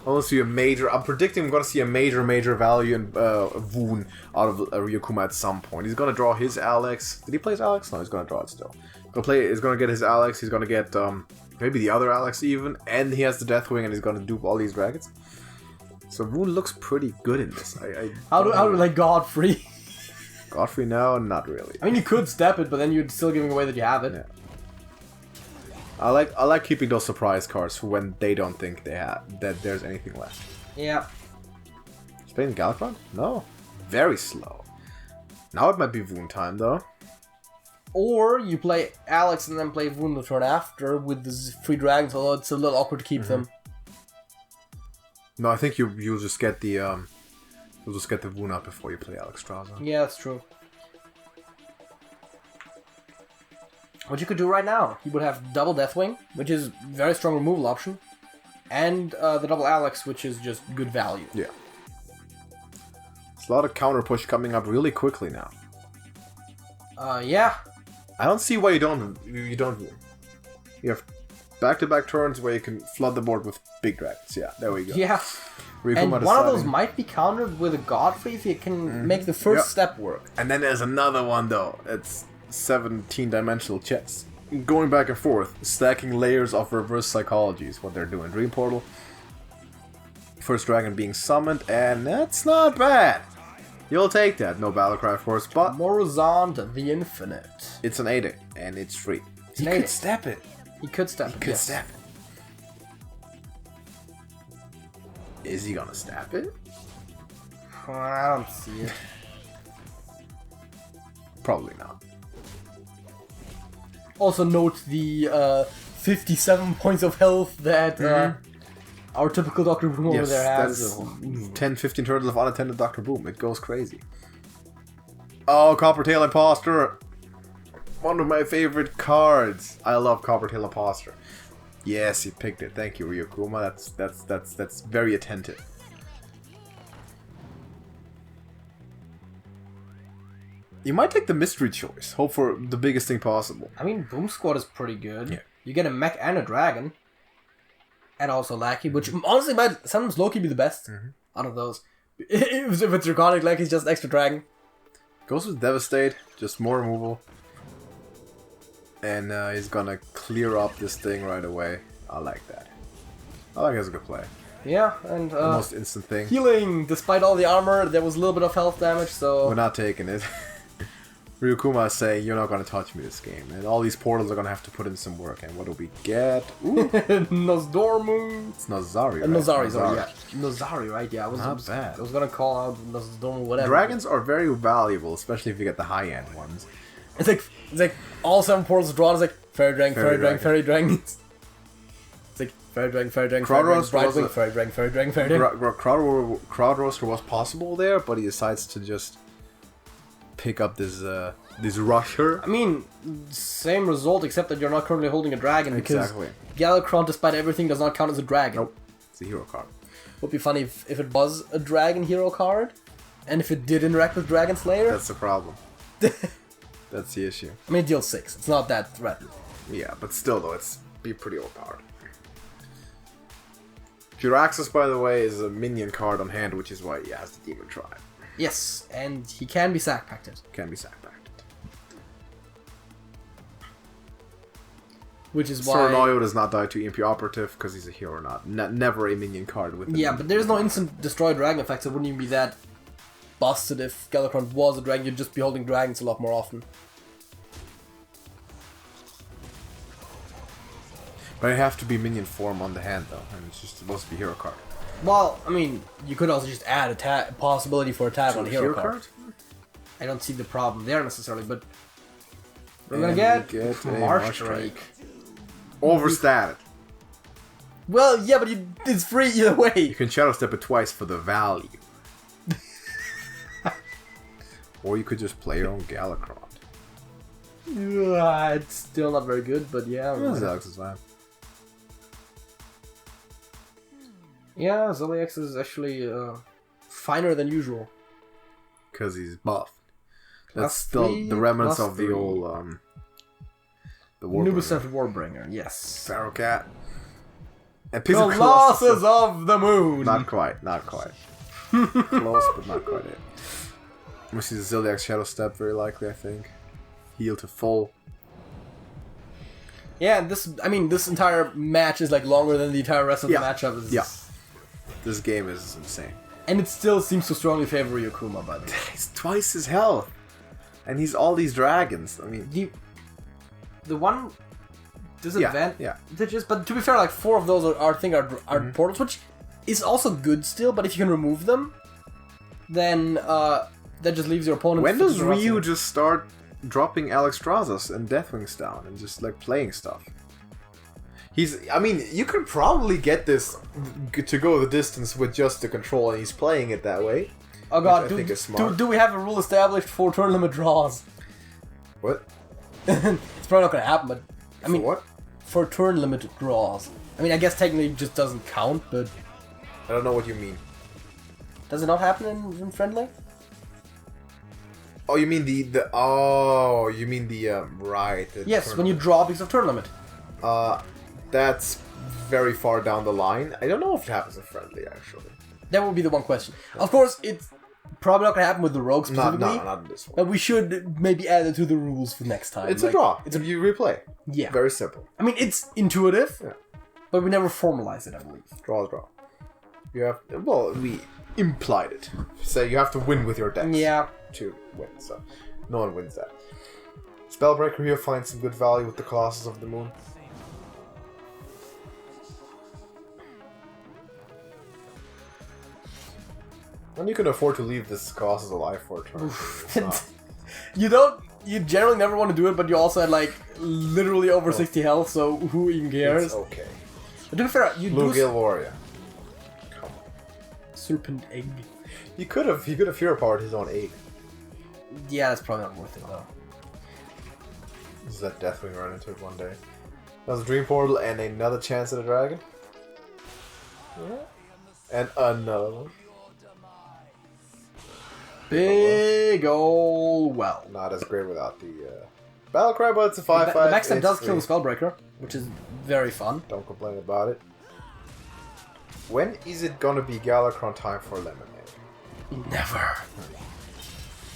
I want to see a major. I'm predicting I'm going to see a major value in Woon out of Ryukuma at some point. He's going to draw his Alex. Did he play his Alex? No, he's going to draw it still. He's going to get his Alex. He's going to get maybe the other Alex even, and he has the Deathwing, and he's going to dupe all these dragons. So Woon looks pretty good in this. How do like Godfrey? Godfrey now, not really. I mean, you could step it, but then you're still giving away that you have it. Yeah. I like keeping those surprise cards for when they don't think that there's anything left. Yeah. He's playing Galacron? No. Very slow. Now it might be Woon time though. Or you play Alex and then play Woon the turn after with the 3 dragons, although it's a little awkward to keep them. No, I think you'll just get the Vuna before you play Alexstrasza. Yeah, that's true. What you could do right now, you would have double Deathwing, which is very strong removal option, and the double Alex, which is just good value. Yeah. There's a lot of counter push coming up really quickly now. Yeah. I don't see why you don't. You have back-to-back turns where you can flood the board with big dragons. Yeah, there we go. Yeah. Ryukuma And one deciding. of those might be countered with a Godfrey if you can make the first step work. And then there's another one though. It's 17-dimensional chess. Going back and forth, stacking layers of reverse psychology is what they're doing. Dream Portal. First dragon being summoned, and that's not bad. You'll take that. No Battlecry, of course, but Morozond the Infinite. it's an 8 and it's free. He an could 8. step it. He could step it. Could Yes. step it. Is he gonna snap it? I don't see it. Probably not. Also note the 57 points of health that our typical Dr. Boom over Yes, there has. that's 10-15 turtles of unattended Dr. Boom. It goes crazy. Oh, Coppertail Imposter! One of my favorite cards. I love Coppertail Imposter. Yes, he picked it. Thank you, Ryukuma. That's very attentive. You might take the mystery choice. Hope for the biggest thing possible. I mean, Boom Squad is pretty good. Yeah. You get a mech and a dragon. And also Lackey, which honestly might sometimes low-key be the best out of those. If it's Draconic, Lackey's just extra dragon. Goes with Devastate, just more removal. And he's gonna clear up this thing right away. I like that. I like it as a good play. Yeah, and Almost instant thing. healing, despite all the armor, there was a little bit of health damage, so... We're not taking it. Ryukuma is saying, you're not gonna touch me this game. And all these portals are gonna have to put in some work. And what do we get? Ooh, Nosdormu. it's Nazari, right? Nozari, sorry, yeah. Nozari, right, yeah. Not bad. I was gonna call out Nosdormu, whatever. Dragons are very valuable, especially if you get the high-end ones. It's like all 7 portals drawn, it's like Fairy Dragon, Fairy Dragon, Fairy Dragon. It's like Fairy Dragon, Fairy Dragon, Fairy Dragon, Brightwing, Fairy Dragon, Fairy Dragon, Fairy Dragon. Crowd Roaster was possible there, but he decides to just pick up this rusher. I mean, same result, except that you're not currently holding a dragon, because Exactly. Galakrond, despite everything, does not count as a dragon. Nope. It's a hero card. Would be funny if it was a dragon hero card, and if it did interact with Dragon Slayer. That's the problem. That's the issue. I mean, it deals 6. It's not that threatening. Yeah, but still though, it's be pretty overpowered. Jiraxis, by the way, is a minion card on hand, which is why he has the Demon Tribe. Yes, and he can be sack-packed. Can be sack-packed. Which is why... Soranoyo does not die to EMP Operative because he's a hero, never a minion card with him. Yeah, but there's no instant destroy dragon effect, so it wouldn't even be that busted if Galakrond was a dragon. You'd just be holding dragons a lot more often. But it have to be minion form on the hand though, and it's just supposed to be hero card. Well, I mean, you could also just add a possibility for attack on a hero card. I don't see the problem there necessarily, but we're gonna get a Marsh Drake. Overstated. Well, yeah, but it's free either You way. can Shadow Step it twice for the value. Or you could just play your own Galakrond. It's still not very good, but yeah. Alex is fine. Yeah, Zoliax is actually finer than usual. Because he's buffed. That's Plus still 3, the remnants plus of the 3. old the Warbringer. Nubicent Warbringer, yes. Pharaoh Cat. And The Pixel losses of the moon! Not quite. Close, but not quite it. We see the Zodiac Shadow Step, very likely, I think. Heal to full. Yeah, this entire match is like longer than the entire rest of the matchup. Yeah. This game is insane. And it still seems to strongly favor Ryukuma, by the way. He's twice his health. And he's all these dragons. I mean... The one disadvantage yeah. is, but to be fair, like 4 of those are portals, which is also good still, but if you can remove them, then that just leaves your opponent... When does Ryu just start dropping Alexstrasza's and Deathwings down and just like playing stuff? I mean, you could probably get this to go the distance with just the control, and he's playing it that way. Oh god, I think is smart. do we have a rule established for turn limit draws? What? It's probably not gonna happen, but I mean, what? For turn limit draws. I mean, I guess technically it just doesn't count, but I don't know what you mean. does it not happen in friendly? Oh, you mean the right? The Yes, when you draw because of turn limit. That's very far down the line. I don't know if it happens in friendly actually. That would be the one question. Of course, it's probably not gonna happen with the rogue specifically. Not in this one. But we should maybe add it to the rules for next time. It's a draw. You replay. Yeah. Very simple. I mean, it's intuitive, Yeah. but we never formalize it, I believe. Draw is draw. You have we implied it. Say you have to win with your decks. Yeah. To win, so no one wins that. Spellbreaker here finds some good value with the Colossus of the Moon. And you can afford to leave this Colossus alive for a turn. You generally never want to do it, but you also had like literally over 60 health, so who even cares? It's okay. But to be fair, you Blue do Gale Warrior. Come on. Serpent Egg. He could have hero powered his own egg. Yeah, that's probably not worth it though. Does that Deathwing run into it one day? That was a Dream Portal and another chance at a dragon. Yeah. And another one. Big ol' well. Not as great without the Battle Cry, but it's a 5/5. The backstab does kill the Spellbreaker, which is very fun. Don't complain about it. When is it gonna be Galacron time for Lemonade? Never.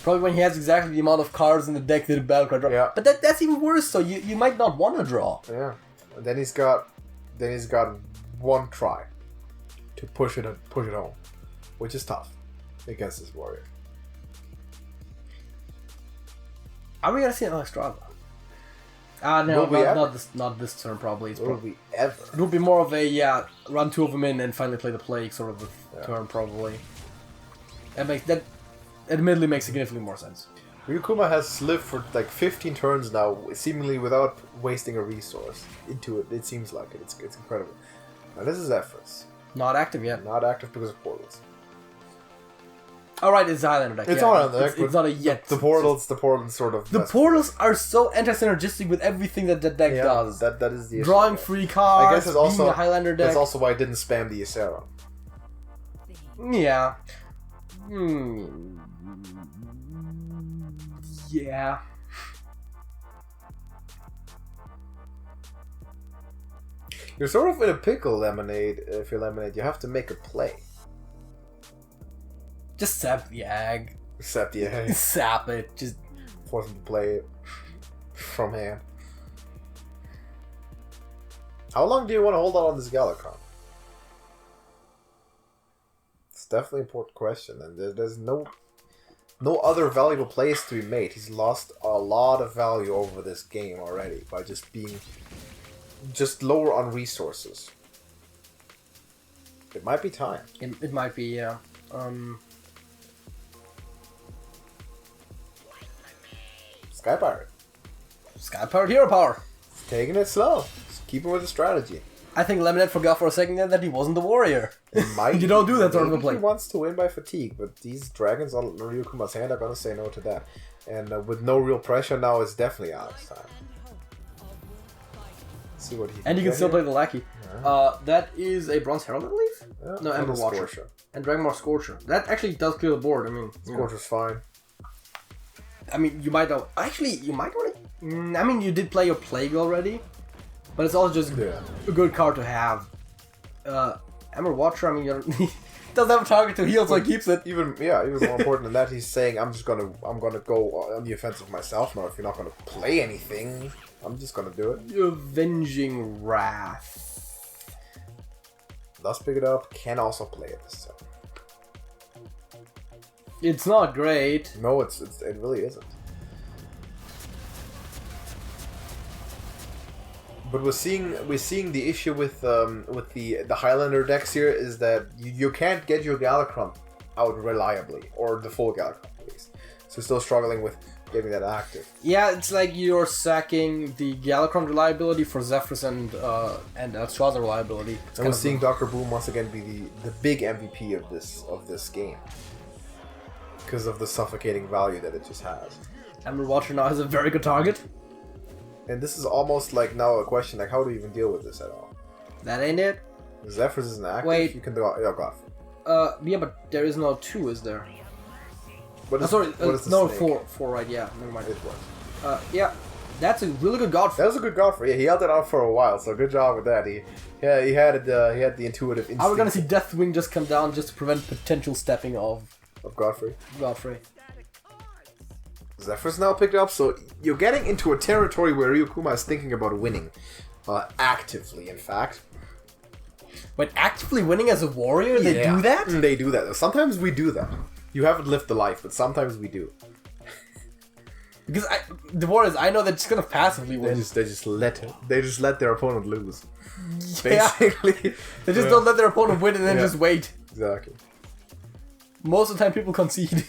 Probably when he has exactly the amount of cards in the deck that the Battle Cry draw. Yeah. But that's even worse, so you might not want to draw. Yeah. And then he's got one try to push it home, which is tough against this warrior. Are we gonna see another Strava? No, not this turn probably. Will we ever? It will be more of a run two of them in and finally play the plague sort of turn probably. That admittedly makes significantly more sense. Ryukuma has lived for like 15 turns now, seemingly without wasting a resource into it. It seems like it. It's incredible. Now this is efforts. Not active yet. Not active because of portals. Alright, it's a Highlander deck. It's Highlander deck. It's not a yet. The portals sort of. The portals are so anti-synergistic with everything that the deck does. That is the issue. Drawing free cards. I guess it's also being a Highlander deck. That's also why I didn't spam the Ysera. Yeah. Yeah. You're sort of in a pickle, Lemonade. If you're Lemonade, you have to make a play. Just sap the egg. Sap the egg. Sap it. Just force him to play it from hand. How long do you want to hold on this Galacron? It's definitely an important question, and there's no other valuable plays to be made. He's lost a lot of value over this game already by just being lower on resources. It might be time. It might be, yeah. Sky Pirate. Sky Pirate Hero Power. He's taking it slow. Just keep him with the strategy. I think Lemonade forgot for a second there that he wasn't the warrior. Might you don't do that sort of a play. He wants to win by fatigue, but these dragons on Ryukuma's hand are going to say no to that. And with no real pressure now, it's definitely Alex time. See what he. And you can still play the Lackey. Yeah. That is a Bronze Herald, I believe. Yeah, no, Ember Watcher. Scorcher. And Dragmar Scorcher. That actually does clear the board. I mean, Scorcher's fine. I mean, you might not. Actually, you might want to. I mean, you did play your Plague already, but it's also just a good card to have. Ember Watcher. I mean, he doesn't have a target to heal, so he keeps it. Even more important than that, he's saying, I'm gonna go on the offensive myself now. If you're not gonna play anything, I'm just gonna do it. Avenging Wrath. Let's pick it up. Can also play it this time. It's not great. No, it really isn't. But we're seeing the issue with the Highlander decks here is that you can't get your Galacron out reliably, or the full Galacron at least. So still struggling with getting that active. Yeah, it's like you're sacking the Galakrond reliability for Zephyrus and Elstraza reliability. And we're seeing Dr. Boom once again be the big MVP of this game. Because of the suffocating value that it just has. Ember Watcher now has a very good target. And this is almost like now a question, like how do you even deal with this at all? That ain't it. Zephyrus isn't active. Wait. You can go off. Yeah, but there is no 2, is there? What is, sorry, what is the no, snake? 4, right, yeah, never mind. It was. Yeah, that's a really good Godfrey. That was a good Godfrey. Yeah, he held it out for a while, so good job with that. He had the intuitive instinct. Are we gonna see Deathwing just come down just to prevent potential stepping of Godfrey? Godfrey. Zephyrus now picked up, so you're getting into a territory where Ryukuma is thinking about winning. Actively, in fact. When actively winning as a warrior, they do that? They do that. Sometimes we do that. You haven't lived the life, but sometimes we do. Because the warriors, I know they're just gonna passively win. They just let their opponent lose. Yeah. Basically. They just don't let their opponent win and then just wait. Exactly. Most of the time people concede.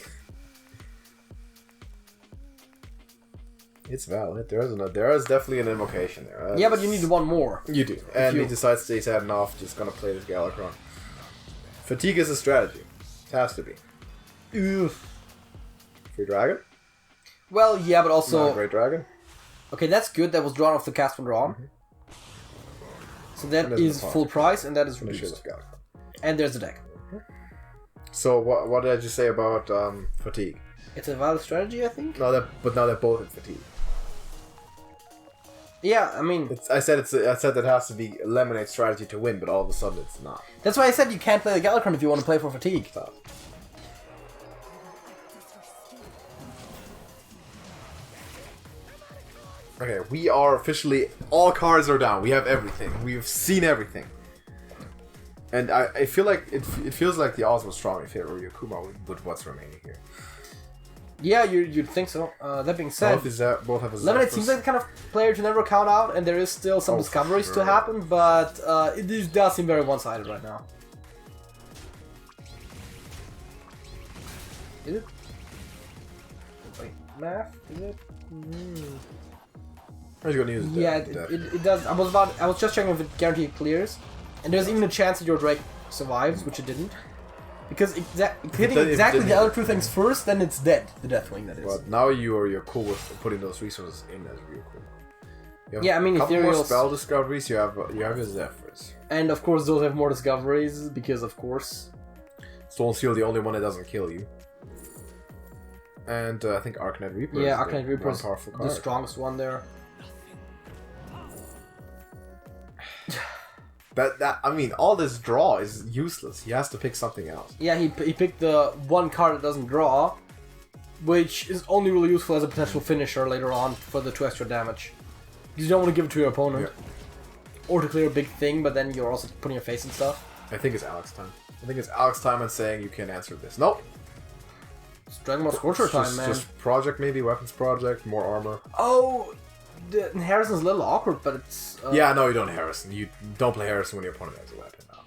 It's valid. There is definitely an invocation there. Yeah, but you need one more. You do. And he decides he's had enough, just gonna play this Galakrond. Fatigue is a strategy. It has to be. Oof. Free dragon? Well, yeah, but also... Not a great dragon. Okay, that's good. That was drawn off the cast when drawn. So that is full price, and that is reduced. And there's the deck. So what did I just say about fatigue? It's a valid strategy, I think. No, but now they're both in fatigue. Yeah, I mean... I said that it has to be a Lemonade strategy to win, but all of a sudden it's not. That's why I said you can't play the Galakrond if you want to play for fatigue. So. Okay, we are officially... All cards are down. We have everything. We've seen everything. And I feel like... It feels like the odds were strong in favor of Ryukuma with what's remaining here. Yeah, you'd think so. That being said... Both have a Lemonade seems like the kind of player to never count out, and there is still some discoveries to happen, but it does seem very one-sided right now. Is it? Wait, math? Is it? I'm gonna use yeah, it does. I was just checking if it guaranteed clears, and there's even a chance that your Drake survives, which it didn't. Because hitting exactly the other two things first, then it's dead. The Deathwing, that is. But now you're cool with putting those resources in as Ryukuma. Yeah, I mean, a couple more Ethereals... spell discoveries. You have your Zephyrs. And of course, those have more discoveries because, of course, Stone Seal, the only one that doesn't kill you. And I think Arcanite Reaper. Yeah, Arcanite Reaper is powerful the strongest one there. I mean, all this draw is useless. He has to pick something else. Yeah, he picked the one card that doesn't draw, which is only really useful as a potential finisher later on for the 2 extra damage. Because you don't want to give it to your opponent. Yeah. Or to clear a big thing, but then you're also putting your face and stuff. I think it's Alex time. I think it's Alex time and saying you can't answer this. Nope. It's Dragon Ball Scorcher time, man. Just project, maybe weapons project, more armor. Oh, Harrison's a little awkward, but it's... yeah, no, you don't Harrison. You don't play Harrison when your opponent has a weapon now.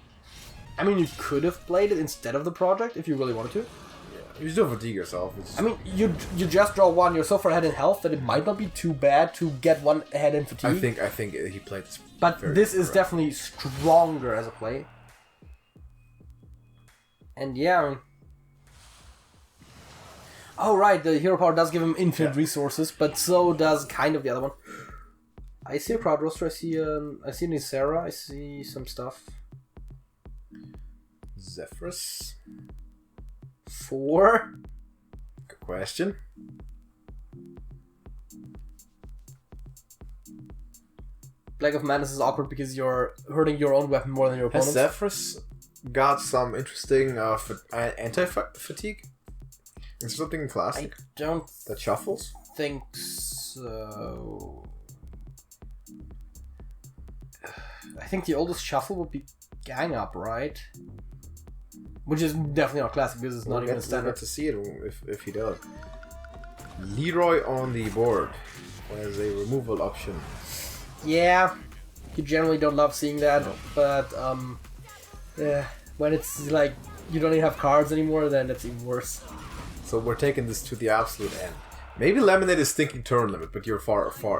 I mean, you could have played it instead of the project if you really wanted to. Yeah, you still fatigue yourself. I mean, you just draw one. You're so far ahead in health that it might not be too bad to get one ahead in fatigue. I think he played this. But this is definitely stronger as a play. And yeah, I mean... Oh right, the hero power does give him infinite resources, but so does kind of the other one. I see a crowd roster. I see Nisera. I see some stuff. Zephyrus. 4. Good question. Plague of Madness is awkward because you're hurting your own weapon more than your opponent's. Has Zephyrus got some interesting anti-fatigue? Is there something classic? I don't that shuffles? Think so. I think the oldest shuffle would be Gang Up, right? Which is definitely not classic because it's not even a standard. We'll get to see it if he does. Leroy on the board as a removal option. Yeah, you generally don't love seeing that, but when it's like you don't even have cards anymore, then it's even worse. So we're taking this to the absolute end. Maybe Lemonade is thinking turn limit, but you're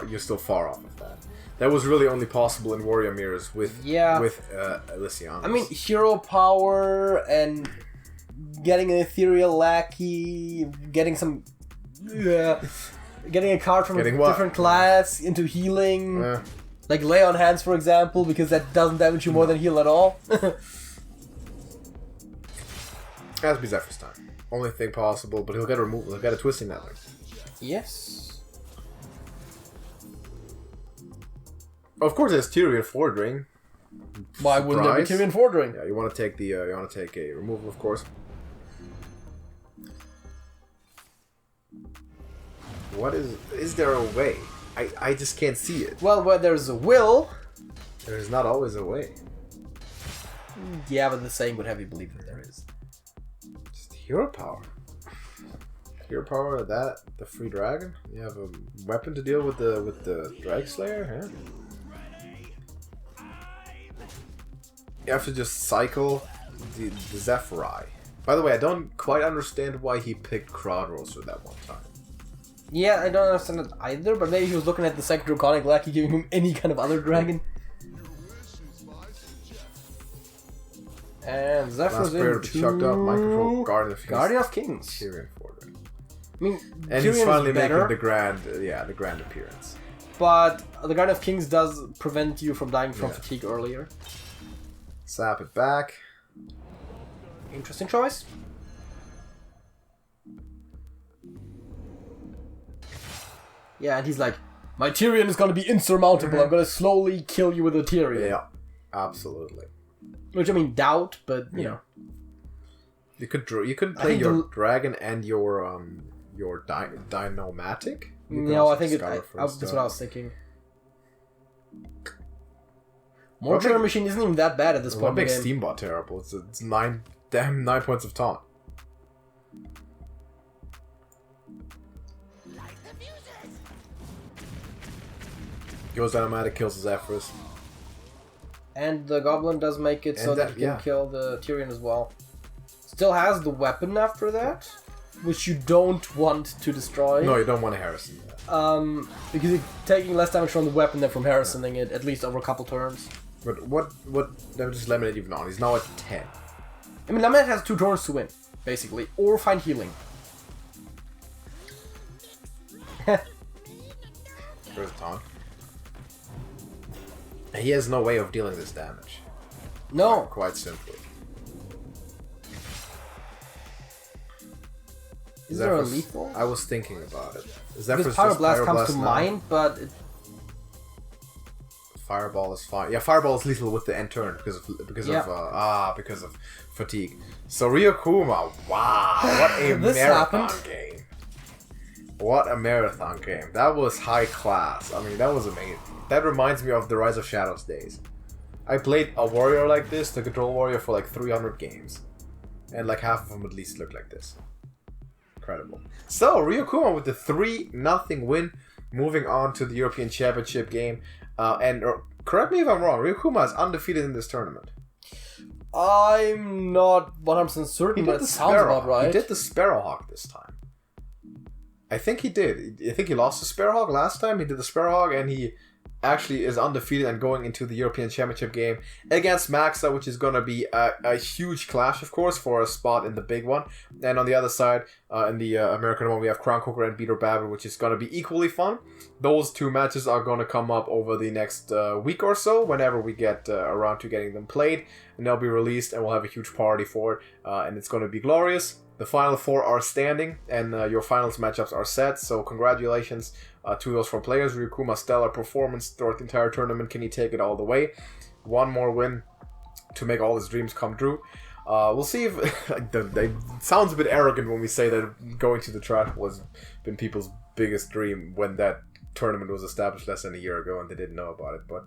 you're still far off of that. That was really only possible in Warrior Mirrors with Elysianos. I mean, hero power and getting an ethereal lackey, getting some, getting a card from a different class into healing, like Lay on Hands, for example, because that doesn't damage you more than heal at all. Has to be Zephyr's time. Only thing possible, but he'll get a removal. He'll get a Twisting Nether. Yes. Of course, there's Tyrion Fordring. Why wouldn't there be Tyrion Fordring? Yeah, you want to take the you want to take a removal, of course. What is there a way? I just can't see it. Well, where there's a will, there's not always a way. Yeah, but the saying would have you believe that there is. Just hero power. Hero power, that the free dragon. You have a weapon to deal with the Drag Slayer. Yeah. You have to just cycle the Zephyri. By the way, I don't quite understand why he picked Crowd Roaster that one time. Yeah, I don't understand it either, but maybe he was looking at the second Draconic Lackey giving him any kind of other dragon. And Zephyr's into chucked up. Mind control, Guardian of Kings. Tyrion Fordring. I mean, and Tyrion he's finally is better, making the grand appearance. But the Guardian of Kings does prevent you from dying from fatigue earlier. Sap it back. Interesting choice. Yeah, and he's like, my Tyrion is going to be insurmountable. I'm going to slowly kill you with a Tyrion. Yeah, absolutely. Which, I mean, doubt, but, you know. You could play your dragon and your Dinomatic? No, I think that's what I was thinking. Mortar Machine isn't even that bad at this point. What makes Steambot terrible? It's 9 points of taunt. Goes Dinomatic, kills the Zephyrus. And the Goblin does make it so that you can kill the Tyrion as well. Still has the weapon after that, which you don't want to destroy. No, you don't want to Harrison that. Because you're taking less damage from the weapon than from Harrisoning it, at least over a couple turns. But what damage is Lemonade even on? He's now at 10. I mean, Lemonade has 2 turns to win, basically, or find healing. There's a taunt. He has no way of dealing this damage. No. Quite simply. Is there a lethal? I was thinking about it. Because Pyroblast comes to mind, but... Fireball is fine. Yeah, Fireball is lethal with the end turn because of fatigue. So Ryukuma, wow, what a marathon game! What a marathon game! That was high class. I mean, that was amazing. That reminds me of the Rise of Shadows days. I played a warrior like this, the control warrior, for like 300 games, and like half of them at least look like this. Incredible. So Ryukuma with the 3-0 win, moving on to the European Championship game. Correct me if I'm wrong, Ryukuma is undefeated in this tournament. I'm not 100% certain, but it sounds about right. He did the Sparrowhawk this time. I think he did. I think he lost the Sparrowhawk last time. He did the Sparrowhawk, and he actually is undefeated and going into the European Championship game against Maxa, which is going to be a huge clash, of course, for a spot in the big one. And on the other side, in the American one, we have Crown Cooker and Beater Babber, which is going to be equally fun. Those 2 matches are going to come up over the next week or so, whenever we get around to getting them played. And they'll be released, and we'll have a huge party for it. And it's going to be glorious. The final 4 are standing, and your finals matchups are set. So congratulations to those 4 players. Ryukuma, stellar performance throughout the entire tournament. Can he take it all the way? One more win to make all his dreams come true. We'll see if... it sounds a bit arrogant when we say that going to the Trash Bowl has been people's biggest dream when that tournament was established less than a year ago and they didn't know about it. But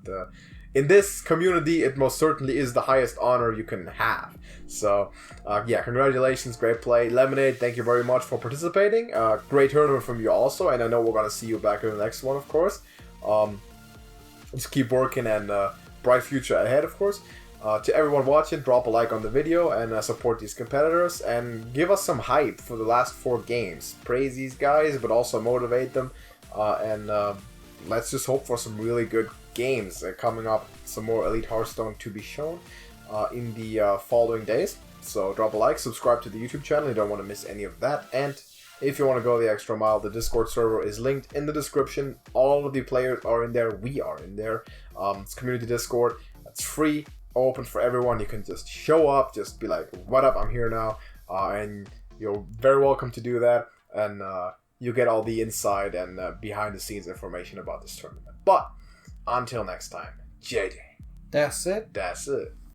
in this community, it most certainly is the highest honor you can have. So, yeah, congratulations, great play. Lemonade, thank you very much for participating. Great tournament from you also, and I know we're going to see you back in the next one, of course. Just keep working, and bright future ahead, of course. To everyone watching, drop a like on the video and support these competitors and give us some hype for the last 4 games. Praise these guys, but also motivate them. And let's just hope for some really good games coming up. Some more Elite Hearthstone to be shown in the following days. So drop a like, subscribe to the YouTube channel. You don't want to miss any of that. And if you want to go the extra mile, the Discord server is linked in the description. All of the players are in there. We are in there. It's community Discord. It's free. Open for everyone. You can just show up, just be like, what up, I'm here now, and you're very welcome to do that, and you get all the inside and behind the scenes information about this tournament. But until next time, JJ. That's it. That's it.